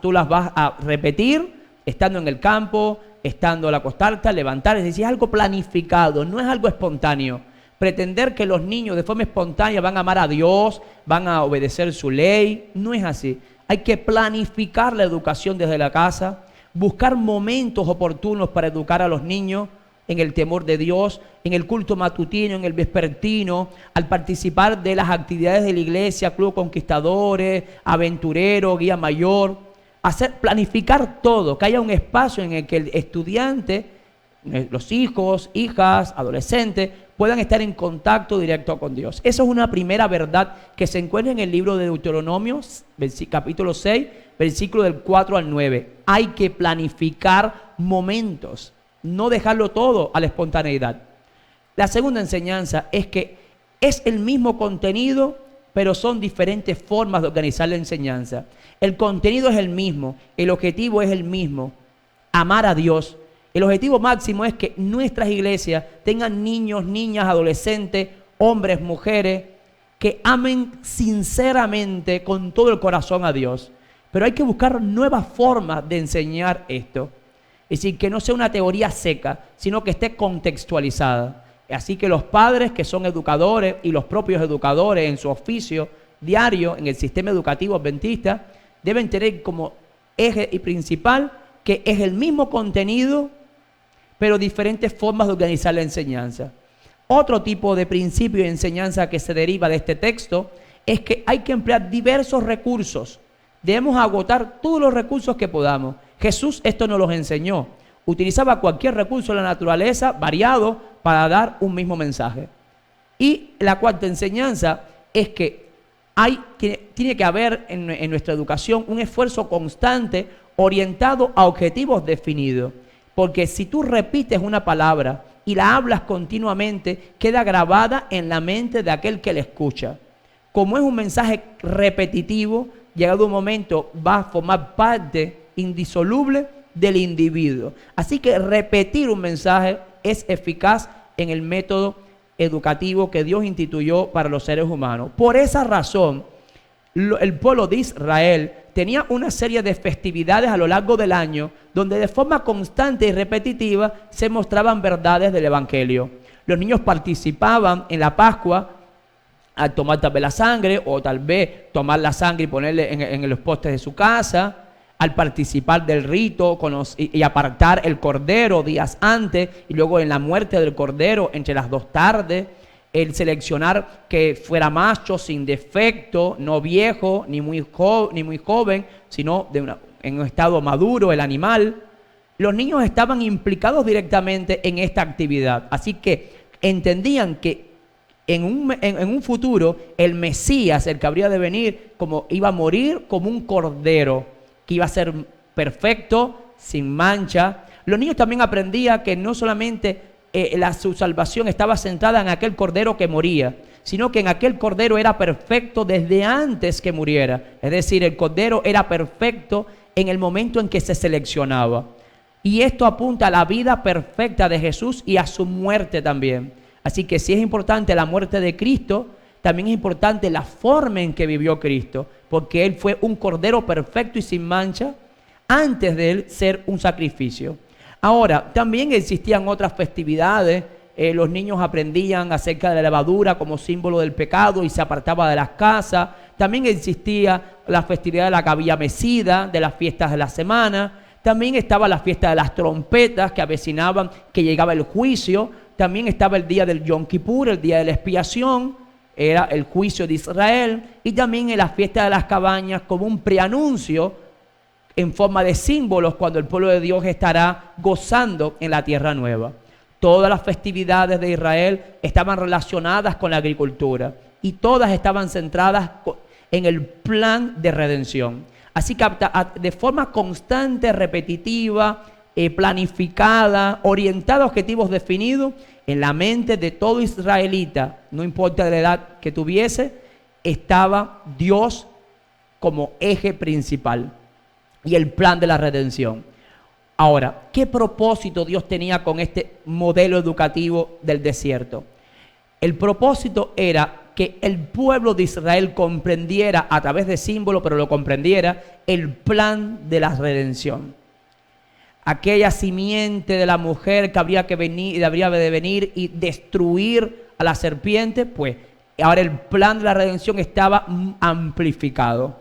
a repetir estando en el campo, estando al acostarte, al levantar. Es decir, es algo planificado, no es algo espontáneo. Pretender que los niños de forma espontánea van a amar a Dios, van a obedecer su ley, no es así. hay que planificar la educación desde la casa, buscar momentos oportunos para educar a los niños en el temor de Dios, en el culto matutino, en el vespertino, al participar de las actividades de la iglesia, Club Conquistadores, Aventurero, Guía Mayor, planificar todo, que haya un espacio en el que el estudiante, los hijos, hijas, adolescentes, puedan estar en contacto directo con Dios. Esa es una primera verdad que se encuentra en el libro de Deuteronomio, capítulo 6, versículo del 4 al 9. Hay que planificar momentos, no dejarlo todo a la espontaneidad. La segunda enseñanza es que es el mismo contenido, pero son diferentes formas de organizar la enseñanza. El contenido es el mismo, el objetivo es el mismo, amar a Dios. El objetivo máximo es que nuestras iglesias tengan niños, niñas, adolescentes, hombres, mujeres, que amen sinceramente con todo el corazón a Dios. Pero hay que buscar nuevas formas de enseñar esto. Es decir, que no sea una teoría seca, sino que esté contextualizada. Así que los padres que son educadores y los propios educadores en su oficio diario en el sistema educativo adventista deben tener como eje y principal que es el mismo contenido, pero diferentes formas de organizar la enseñanza. Otro tipo de principio de enseñanza que se deriva de este texto es que hay que emplear diversos recursos. Debemos agotar todos los recursos que podamos. Jesús esto nos los enseñó. Utilizaba cualquier recurso de la naturaleza variado para dar un mismo mensaje. Y la cuarta enseñanza es que tiene que haber en nuestra educación un esfuerzo constante orientado a objetivos definidos. Porque si tú repites una palabra y la hablas continuamente, queda grabada en la mente de aquel que la escucha. Como es un mensaje repetitivo, llegado un momento va a formar parte indisoluble del individuo. Así que repetir un mensaje es eficaz en el método educativo que Dios instituyó para los seres humanos. Por esa razón, el pueblo de Israel tenía una serie de festividades a lo largo del año donde de forma constante y repetitiva se mostraban verdades del Evangelio. Los niños participaban en la Pascua al tomar tal vez la sangre, o tal vez tomar la sangre y ponerle en los postes de su casa, al participar del rito y apartar el cordero días antes, y luego en la muerte del cordero entre las 2 tardes, el seleccionar que fuera macho, sin defecto, no viejo, ni muy joven, sino en un estado maduro el animal. Los niños estaban implicados directamente en esta actividad, así que entendían que en un futuro el Mesías, el que habría de venir, iba a morir como un cordero, que iba a ser perfecto, sin mancha. Los niños también aprendían que no solamente su salvación estaba centrada en aquel cordero que moría, sino que en aquel cordero era perfecto desde antes que muriera. Es decir, el cordero era perfecto en el momento en que se seleccionaba. Y esto apunta a la vida perfecta de Jesús y a su muerte también. Así que si es importante la muerte de Cristo, también es importante la forma en que vivió Cristo, porque Él fue un cordero perfecto y sin mancha antes de Él ser un sacrificio. Ahora, también existían otras festividades. Los niños aprendían acerca de la levadura como símbolo del pecado y se apartaba de las casas. También existía la festividad de la cabilla mecida, de las fiestas de la semana. También estaba la fiesta de las trompetas que avecinaban que llegaba el juicio. También estaba el día del Yom Kippur, el día de la expiación, era el juicio de Israel. Y también en la fiesta de las cabañas como un preanuncio en forma de símbolos cuando el pueblo de Dios estará gozando en la tierra nueva. Todas las festividades de Israel estaban relacionadas con la agricultura y todas estaban centradas en el plan de redención. Así que de forma constante, repetitiva, planificada, orientada a objetivos definidos, en la mente de todo israelita, no importa la edad que tuviese, estaba Dios como eje principal y el plan de la redención. Ahora, ¿qué propósito Dios tenía con este modelo educativo del desierto? El propósito era que el pueblo de Israel comprendiera a través de símbolos, pero lo comprendiera, el plan de la redención. Aquella simiente de la mujer que habría de venir y destruir a la serpiente, pues ahora el plan de la redención estaba amplificado.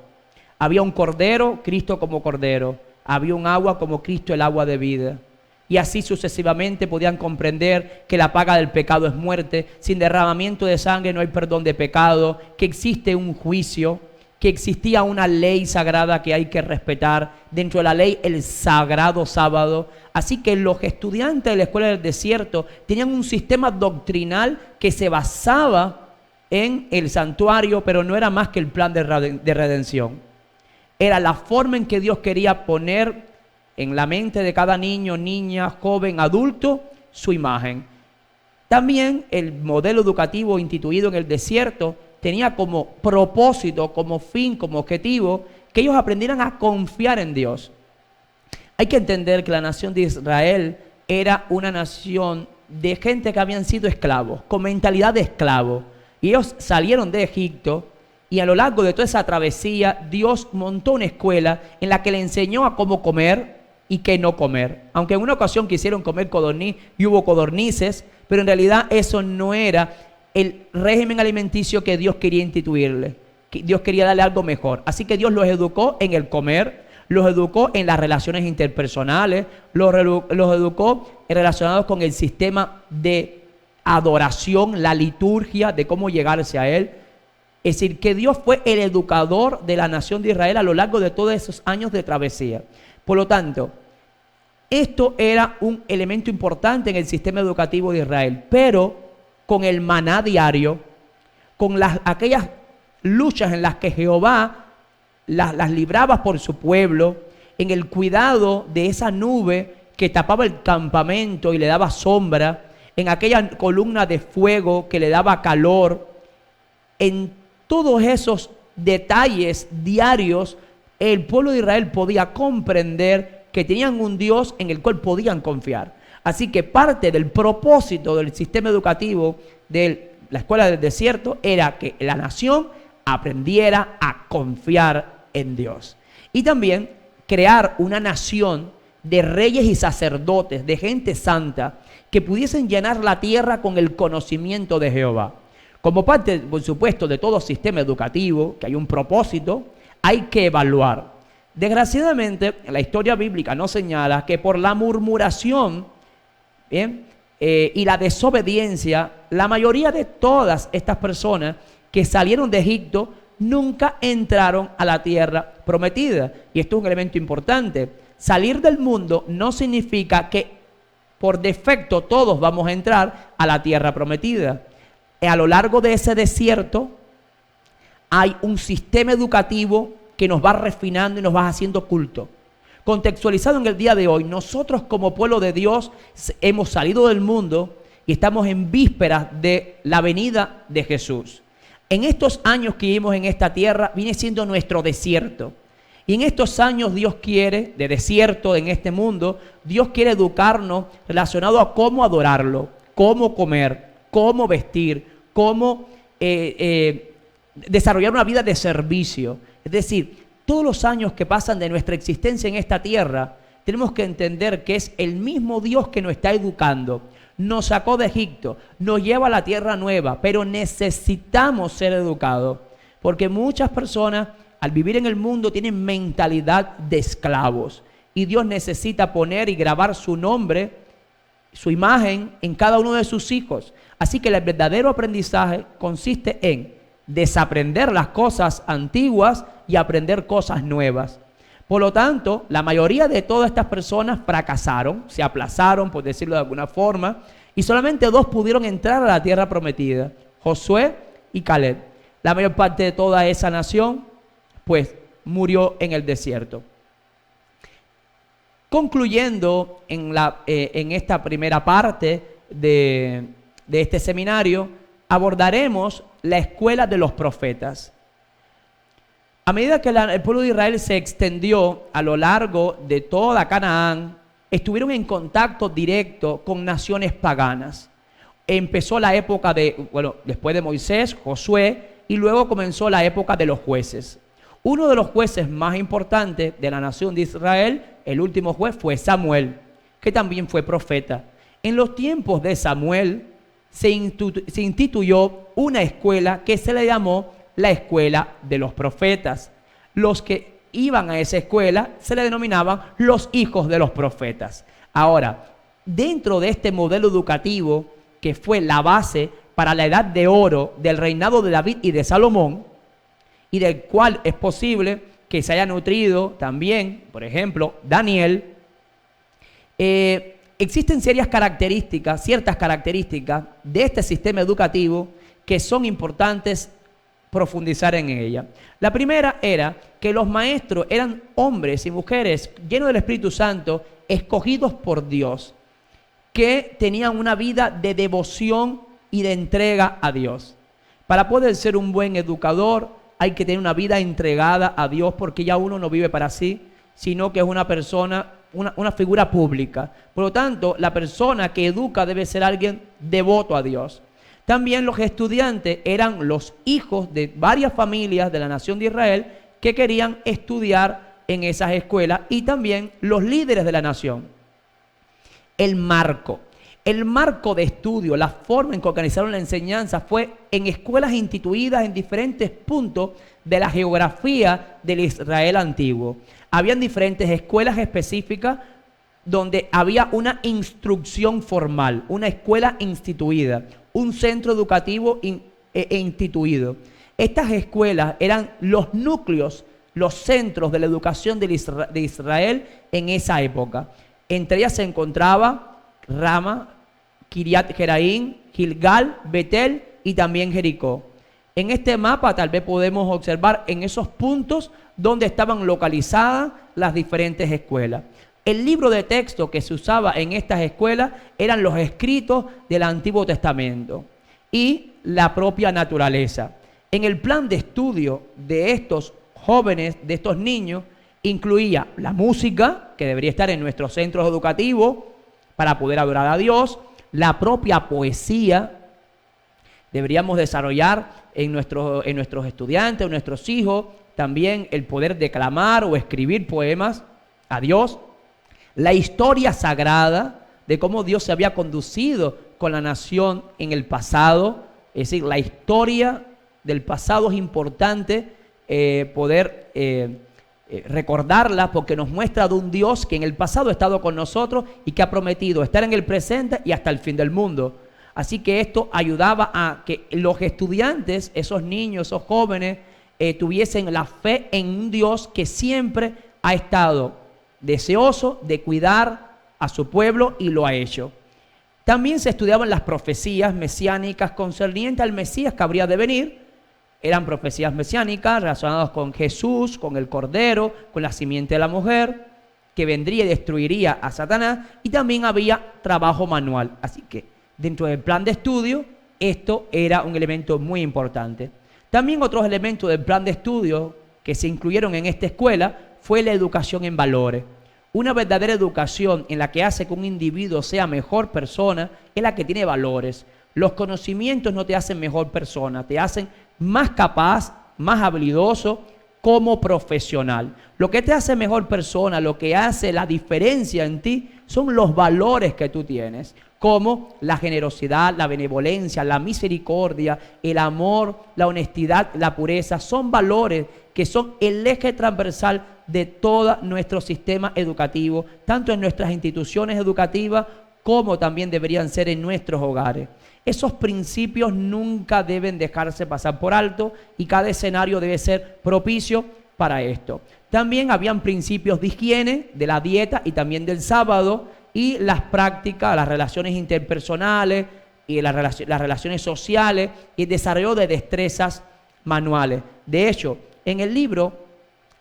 Había un cordero, Cristo como cordero. Había un agua como Cristo, el agua de vida. Y así sucesivamente podían comprender que la paga del pecado es muerte, sin derramamiento de sangre no hay perdón de pecado, que existe un juicio, que existía una ley sagrada que hay que respetar, dentro de la ley el sagrado sábado. Así que los estudiantes de la escuela del desierto tenían un sistema doctrinal que se basaba en el santuario, pero no era más que el plan de redención. Era la forma en que Dios quería poner en la mente de cada niño, niña, joven, adulto, su imagen. También el modelo educativo instituido en el desierto tenía como propósito, como fin, como objetivo, que ellos aprendieran a confiar en Dios. Hay que entender que la nación de Israel era una nación de gente que habían sido esclavos, con mentalidad de esclavo. Y ellos salieron de Egipto y a lo largo de toda esa travesía, Dios montó una escuela en la que le enseñó a cómo comer y qué no comer. Aunque en una ocasión quisieron comer codorniz y hubo codornices, pero en realidad eso no era el régimen alimenticio que Dios quería instituirle. Dios quería darle algo mejor. Así que Dios los educó en el comer, los educó en las relaciones interpersonales, los educó relacionados con el sistema de adoración, la liturgia, de cómo llegarse a Él. Es decir, que Dios fue el educador de la nación de Israel a lo largo de todos esos años de travesía. Por lo tanto, esto era un elemento importante en el sistema educativo de Israel, pero con el maná diario, con aquellas luchas en las que Jehová las libraba por su pueblo, en el cuidado de esa nube que tapaba el campamento y le daba sombra, en aquella columna de fuego que le daba calor, en todos esos detalles diarios, el pueblo de Israel podía comprender que tenían un Dios en el cual podían confiar. Así que parte del propósito del sistema educativo de la escuela del desierto era que la nación aprendiera a confiar en Dios. Y también crear una nación de reyes y sacerdotes, de gente santa, que pudiesen llenar la tierra con el conocimiento de Jehová. Como parte, por supuesto, de todo sistema educativo, que hay un propósito, hay que evaluar. Desgraciadamente, la historia bíblica nos señala que por la murmuración y la desobediencia, la mayoría de todas estas personas que salieron de Egipto nunca entraron a la tierra prometida. Y esto es un elemento importante. Salir del mundo no significa que por defecto todos vamos a entrar a la tierra prometida. A lo largo de ese desierto hay un sistema educativo que nos va refinando y nos va haciendo culto. Contextualizado en el día de hoy, nosotros como pueblo de Dios hemos salido del mundo y estamos en vísperas de la venida de Jesús. En estos años que vivimos en esta tierra viene siendo nuestro desierto. Y en estos años Dios quiere, de desierto en este mundo, Dios quiere educarnos relacionado a cómo adorarlo, cómo comer, cómo vestir, cómo desarrollar una vida de servicio. Es decir, todos los años que pasan de nuestra existencia en esta tierra, tenemos que entender que es el mismo Dios que nos está educando. Nos sacó de Egipto, nos lleva a la tierra nueva, pero necesitamos ser educados. Porque muchas personas al vivir en el mundo tienen mentalidad de esclavos. Y Dios necesita poner y grabar su nombre, su imagen en cada uno de sus hijos. Así que el verdadero aprendizaje consiste en desaprender las cosas antiguas y aprender cosas nuevas. Por lo tanto, la mayoría de todas estas personas fracasaron, se aplazaron, por decirlo de alguna forma, y solamente dos pudieron entrar a la tierra prometida, Josué y Caleb. La mayor parte de toda esa nación, pues, murió en el desierto. Concluyendo en esta primera parte de este seminario, abordaremos la escuela de los profetas. A medida que el pueblo de Israel se extendió a lo largo de toda Canaán, estuvieron en contacto directo con naciones paganas. Empezó la época después de Moisés, Josué, y luego comenzó la época de los jueces. Uno de los jueces más importantes de la nación de Israel, el último juez, fue Samuel, que también fue profeta. En los tiempos de Samuel se instituyó una escuela que se le llamó la escuela de los profetas. Los que iban a esa escuela se le denominaban los hijos de los profetas. Ahora, dentro de este modelo educativo que fue la base para la edad de oro del reinado de David y de Salomón, y del cual es posible que se haya nutrido también, por ejemplo, Daniel, existen ciertas características de este sistema educativo que son importantes profundizar en ella. La primera era que los maestros eran hombres y mujeres llenos del Espíritu Santo, escogidos por Dios, que tenían una vida de devoción y de entrega a Dios. Para poder ser un buen educador hay que tener una vida entregada a Dios, porque ya uno no vive para sí, sino que es una persona, una figura pública. Por lo tanto, la persona que educa debe ser alguien devoto a Dios. También los estudiantes eran los hijos de varias familias de la nación de Israel que querían estudiar en esas escuelas, y también los líderes de la nación. El marco de estudio, la forma en que organizaron la enseñanza fue en escuelas instituidas en diferentes puntos de la geografía del Israel antiguo. Habían diferentes escuelas específicas donde había una instrucción formal, una escuela instituida, un centro educativo instituido. Estas escuelas eran los núcleos, los centros de la educación de Israel en esa época. Entre ellas se encontraba Rama, Kiriat Jeraim, Gilgal, Betel y también Jericó. En este mapa tal vez podemos observar en esos puntos donde estaban localizadas las diferentes escuelas. El libro de texto que se usaba en estas escuelas eran los escritos del Antiguo Testamento y la propia naturaleza. En el plan de estudio de estos jóvenes, de estos niños, incluía la música, que debería estar en nuestros centros educativos para poder adorar a Dios, la propia poesía. Deberíamos desarrollar en nuestros estudiantes, en nuestros hijos, también el poder declamar o escribir poemas a Dios. La historia sagrada de cómo Dios se había conducido con la nación en el pasado. Es decir, la historia del pasado es importante poder recordarla, porque nos muestra de un Dios que en el pasado ha estado con nosotros y que ha prometido estar en el presente y hasta el fin del mundo. Así que esto ayudaba a que los estudiantes, esos niños, esos jóvenes, tuviesen la fe en un Dios que siempre ha estado deseoso de cuidar a su pueblo y lo ha hecho. También se estudiaban las profecías mesiánicas concernientes al Mesías que habría de venir. Eran profecías mesiánicas relacionadas con Jesús, con el Cordero, con la simiente de la mujer, que vendría y destruiría a Satanás, y también había trabajo manual. Así que dentro del plan de estudio, esto era un elemento muy importante. También otros elementos del plan de estudio que se incluyeron en esta escuela fue la educación en valores. Una verdadera educación en la que hace que un individuo sea mejor persona es la que tiene valores. Los conocimientos no te hacen mejor persona, te hacen más capaz, más habilidoso como profesional. Lo que te hace mejor persona, lo que hace la diferencia en ti, son los valores que tú tienes, como la generosidad, la benevolencia, la misericordia, el amor, la honestidad, la pureza. Son valores que son el eje transversal de todo nuestro sistema educativo, tanto en nuestras instituciones educativas como también deberían ser en nuestros hogares. Esos principios nunca deben dejarse pasar por alto y cada escenario debe ser propicio para esto. También habían principios de higiene, de la dieta y también del sábado, y las prácticas, las relaciones interpersonales y las relaciones sociales y el desarrollo de destrezas manuales. De hecho, en el libro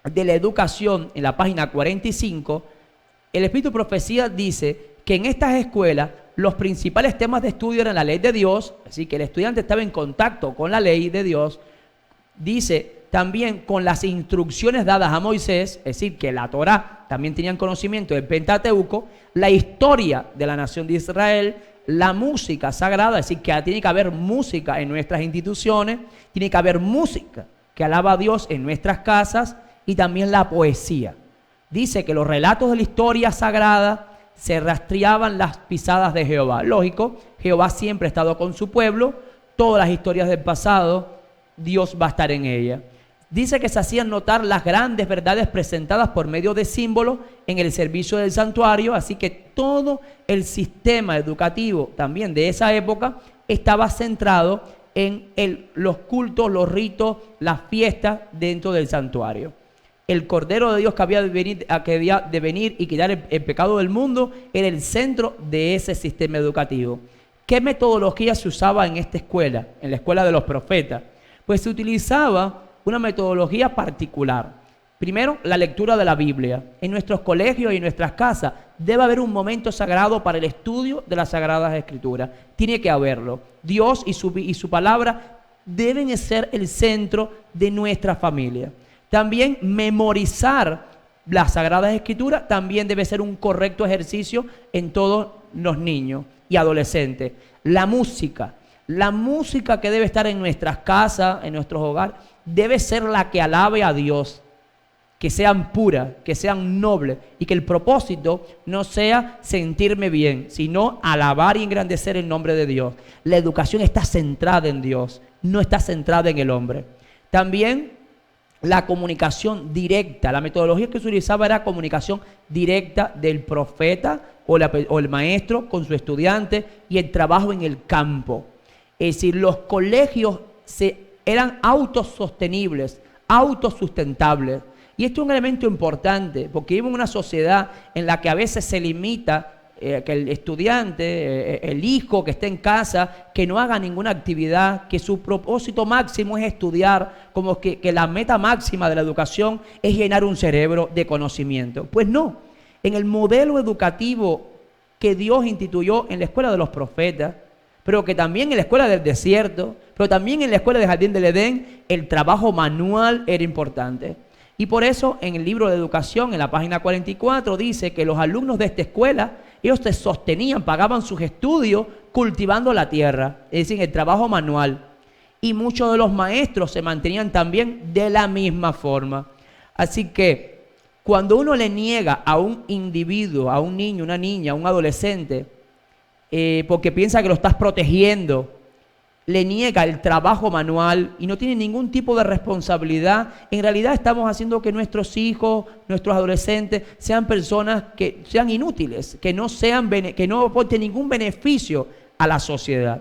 de la educación, en la página 45, el Espíritu de Profecía dice que en estas escuelas los principales temas de estudio eran la ley de Dios, así que el estudiante estaba en contacto con la ley de Dios. Dice también con las instrucciones dadas a Moisés, es decir, que la Torá también tenían conocimiento del Pentateuco, la historia de la nación de Israel, la música sagrada, es decir, que tiene que haber música en nuestras instituciones, tiene que haber música que alaba a Dios en nuestras casas, y también la poesía. Dice que los relatos de la historia sagrada se rastreaban las pisadas de Jehová. Lógico, Jehová siempre ha estado con su pueblo, todas las historias del pasado, Dios va a estar en ellas. Dice que se hacían notar las grandes verdades presentadas por medio de símbolos en el servicio del santuario, así que todo el sistema educativo también de esa época estaba centrado en los cultos, los ritos, las fiestas dentro del santuario. El Cordero de Dios que había de venir y quitar el pecado del mundo era el centro de ese sistema educativo. ¿Qué metodología se usaba en esta escuela, en la escuela de los profetas? Pues se utilizaba una metodología particular. Primero, la lectura de la Biblia. En nuestros colegios y en nuestras casas debe haber un momento sagrado para el estudio de las Sagradas Escrituras. Tiene que haberlo. Dios y su palabra deben ser el centro de nuestra familia. También memorizar las Sagradas Escrituras también debe ser un correcto ejercicio en todos los niños y adolescentes. La música que debe estar en nuestras casas, en nuestros hogares, debe ser la que alabe a Dios, que sean puras, que sean nobles y que el propósito no sea sentirme bien, sino alabar y engrandecer el nombre de Dios. La educación está centrada en Dios, no está centrada en el hombre. También la comunicación directa, la metodología que se utilizaba era comunicación directa del profeta o el maestro con su estudiante y el trabajo en el campo. Es decir, los colegios eran autosostenibles, autosustentables. Y esto es un elemento importante, porque vivimos en una sociedad en la que a veces se limita que el estudiante, el hijo que esté en casa, que no haga ninguna actividad, que su propósito máximo es estudiar, como que la meta máxima de la educación es llenar un cerebro de conocimiento. Pues no, en el modelo educativo que Dios instituyó en la escuela de los profetas, pero que también en la escuela del desierto, pero también en la escuela del Jardín del Edén, el trabajo manual era importante. Y por eso en el libro de educación, en la página 44, dice que los alumnos de esta escuela, ellos se sostenían, pagaban sus estudios cultivando la tierra, es decir, el trabajo manual. Y muchos de los maestros se mantenían también de la misma forma. Así que cuando uno le niega a un individuo, a un niño, una niña, a un adolescente, porque piensa que lo estás protegiendo, le niega el trabajo manual y no tiene ningún tipo de responsabilidad, en realidad estamos haciendo que nuestros hijos, nuestros adolescentes, sean personas que sean inútiles, que no aporten ningún beneficio a la sociedad.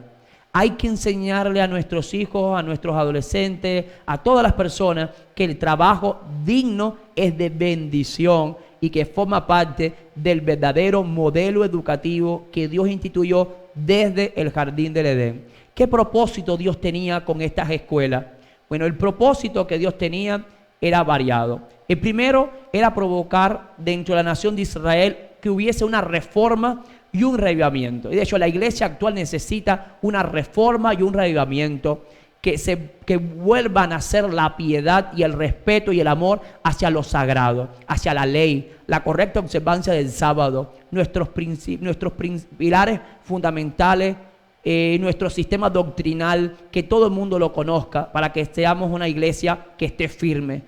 Hay que enseñarle a nuestros hijos, a nuestros adolescentes, a todas las personas, que el trabajo digno es de bendición y que forma parte del verdadero modelo educativo que Dios instituyó desde el Jardín del Edén. ¿Qué propósito Dios tenía con estas escuelas? Bueno, el propósito que Dios tenía era variado. El primero era provocar dentro de la nación de Israel que hubiese una reforma y un reavivamiento. Y de hecho la iglesia actual necesita una reforma y un reavivamiento que vuelvan a ser la piedad y el respeto y el amor hacia lo sagrado, hacia la ley, la correcta observancia del sábado, nuestros pilares fundamentales, nuestro sistema doctrinal, que todo el mundo lo conozca para que seamos una iglesia que esté firme.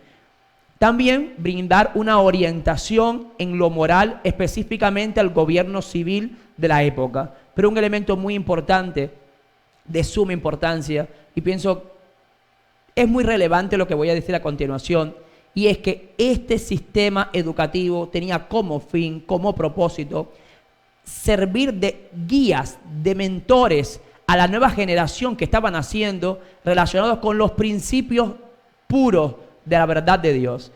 También brindar una orientación en lo moral, específicamente al gobierno civil de la época. Pero un elemento muy importante, de suma importancia, y pienso es muy relevante lo que voy a decir a continuación, y es que este sistema educativo tenía como fin, como propósito, servir de guías, de mentores a la nueva generación que estaba naciendo, relacionados con los principios puros de la verdad de Dios.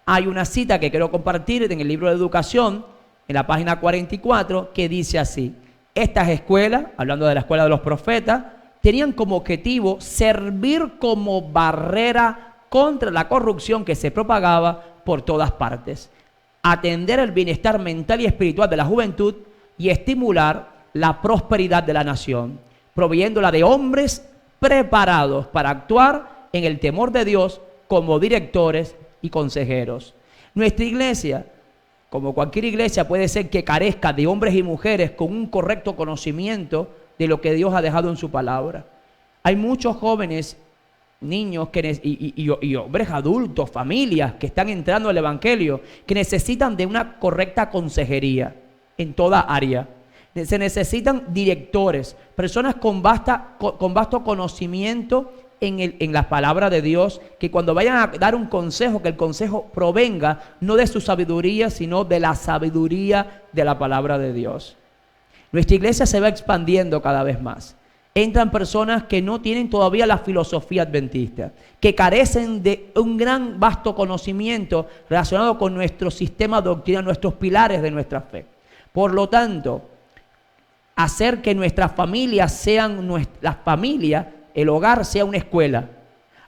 Hay una cita que quiero compartir en el libro de educación, en la página 44, que dice así: estas escuelas, hablando de la escuela de los profetas, tenían como objetivo servir como barrera contra la corrupción que se propagaba por todas partes, atender el bienestar mental y espiritual de la juventud y estimular la prosperidad de la nación, proveyéndola de hombres preparados para actuar en el temor de Dios como directores y consejeros. Nuestra iglesia, como cualquier iglesia, puede ser que carezca de hombres y mujeres con un correcto conocimiento de lo que Dios ha dejado en su palabra. Hay muchos jóvenes, niños y hombres adultos, familias que están entrando al evangelio, que necesitan de una correcta consejería en toda área. Se necesitan directores, personas con vasto conocimiento en la palabra de Dios, que cuando vayan a dar un consejo, que el consejo provenga no de su sabiduría, sino de la sabiduría de la palabra de Dios. Nuestra iglesia se va expandiendo cada vez más. Entran personas que no tienen todavía la filosofía adventista, que carecen de un gran vasto conocimiento relacionado con nuestro sistema doctrinal, nuestros pilares de nuestra fe. Por lo tanto, hacer que nuestras familias sean las familias, el hogar sea una escuela,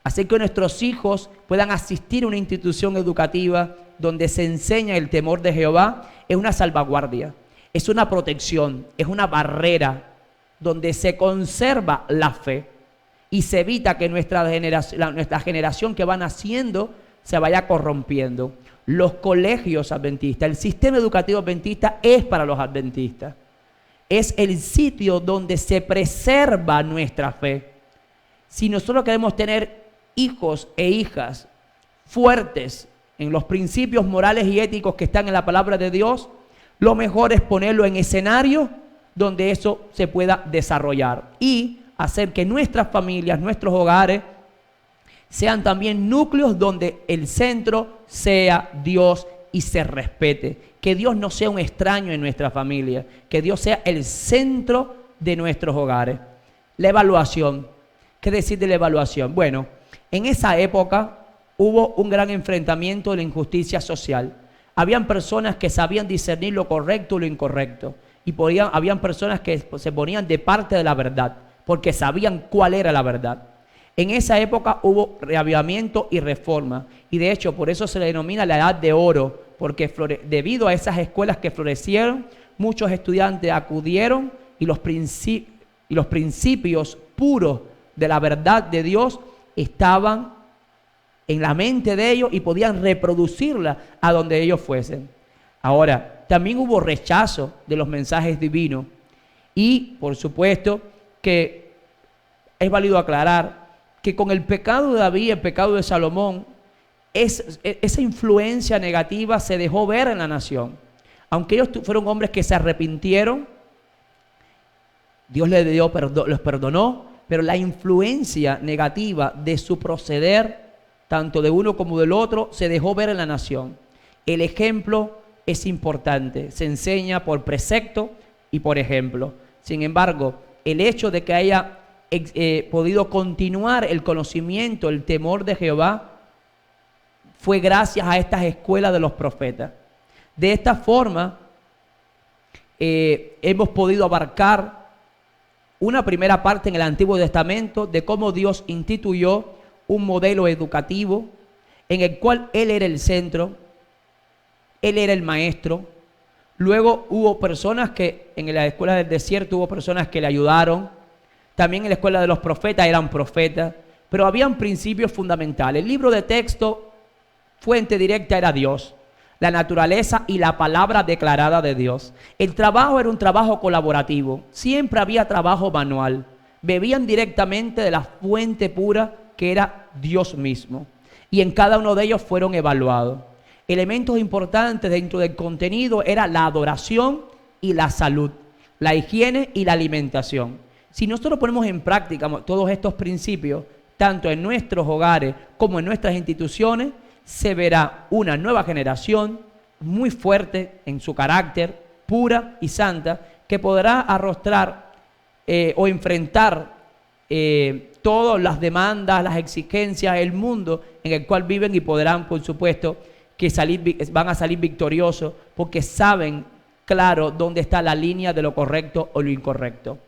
hacer que nuestros hijos puedan asistir a una institución educativa donde se enseña el temor de Jehová, es una salvaguardia, es una protección, es una barrera donde se conserva la fe y se evita que nuestra generación que va naciendo se vaya corrompiendo. Los colegios adventistas, el sistema educativo adventista es para los adventistas. Es el sitio donde se preserva nuestra fe. Si nosotros queremos tener hijos e hijas fuertes en los principios morales y éticos que están en la palabra de Dios, lo mejor es ponerlo en escenarios donde eso se pueda desarrollar y hacer que nuestras familias, nuestros hogares, sean también núcleos donde el centro sea Dios y se respete. Que Dios no sea un extraño en nuestra familia, que Dios sea el centro de nuestros hogares. La evaluación. ¿Qué decir de la evaluación? Bueno, en esa época hubo un gran enfrentamiento de la injusticia social. Habían personas que sabían discernir lo correcto y lo incorrecto. Y habían personas que se ponían de parte de la verdad, porque sabían cuál era la verdad. En esa época hubo reavivamiento y reforma. Y de hecho, por eso se le denomina la Edad de Oro, porque debido a esas escuelas que florecieron, muchos estudiantes acudieron y los principios puros de la verdad de Dios estaban en la mente de ellos y podían reproducirla a donde ellos fuesen. Ahora, también hubo rechazo de los mensajes divinos y, por supuesto, que es válido aclarar que con el pecado de David, el pecado de Salomón, esa influencia negativa se dejó ver en la nación. Aunque ellos fueron hombres que se arrepintieron, Dios los perdonó, pero la influencia negativa de su proceder, tanto de uno como del otro, se dejó ver en la nación. El ejemplo es importante, se enseña por precepto y por ejemplo. Sin embargo, el hecho de que haya podido continuar el conocimiento, el temor de Jehová, fue gracias a estas escuelas de los profetas. De esta forma, hemos podido abarcar una primera parte en el Antiguo Testamento de cómo Dios instituyó un modelo educativo en el cual Él era el centro, Él era el maestro. Luego hubo personas que en la escuela del desierto hubo personas que le ayudaron. También en la escuela de los profetas eran profetas. Pero habían principios fundamentales. El libro de texto, fuente directa era Dios, la naturaleza y la palabra declarada de Dios. El trabajo era un trabajo colaborativo. Siempre había trabajo manual. Bebían directamente de la fuente pura que era Dios mismo. Y en cada uno de ellos fueron evaluados. Elementos importantes dentro del contenido era la adoración y la salud, la higiene y la alimentación. Si nosotros ponemos en práctica todos estos principios, tanto en nuestros hogares como en nuestras instituciones, se verá una nueva generación muy fuerte en su carácter, pura y santa, que podrá arrostrar o enfrentar todas las demandas, las exigencias, el mundo en el cual viven y podrán, por supuesto, que van a salir victoriosos porque saben claro dónde está la línea de lo correcto o lo incorrecto.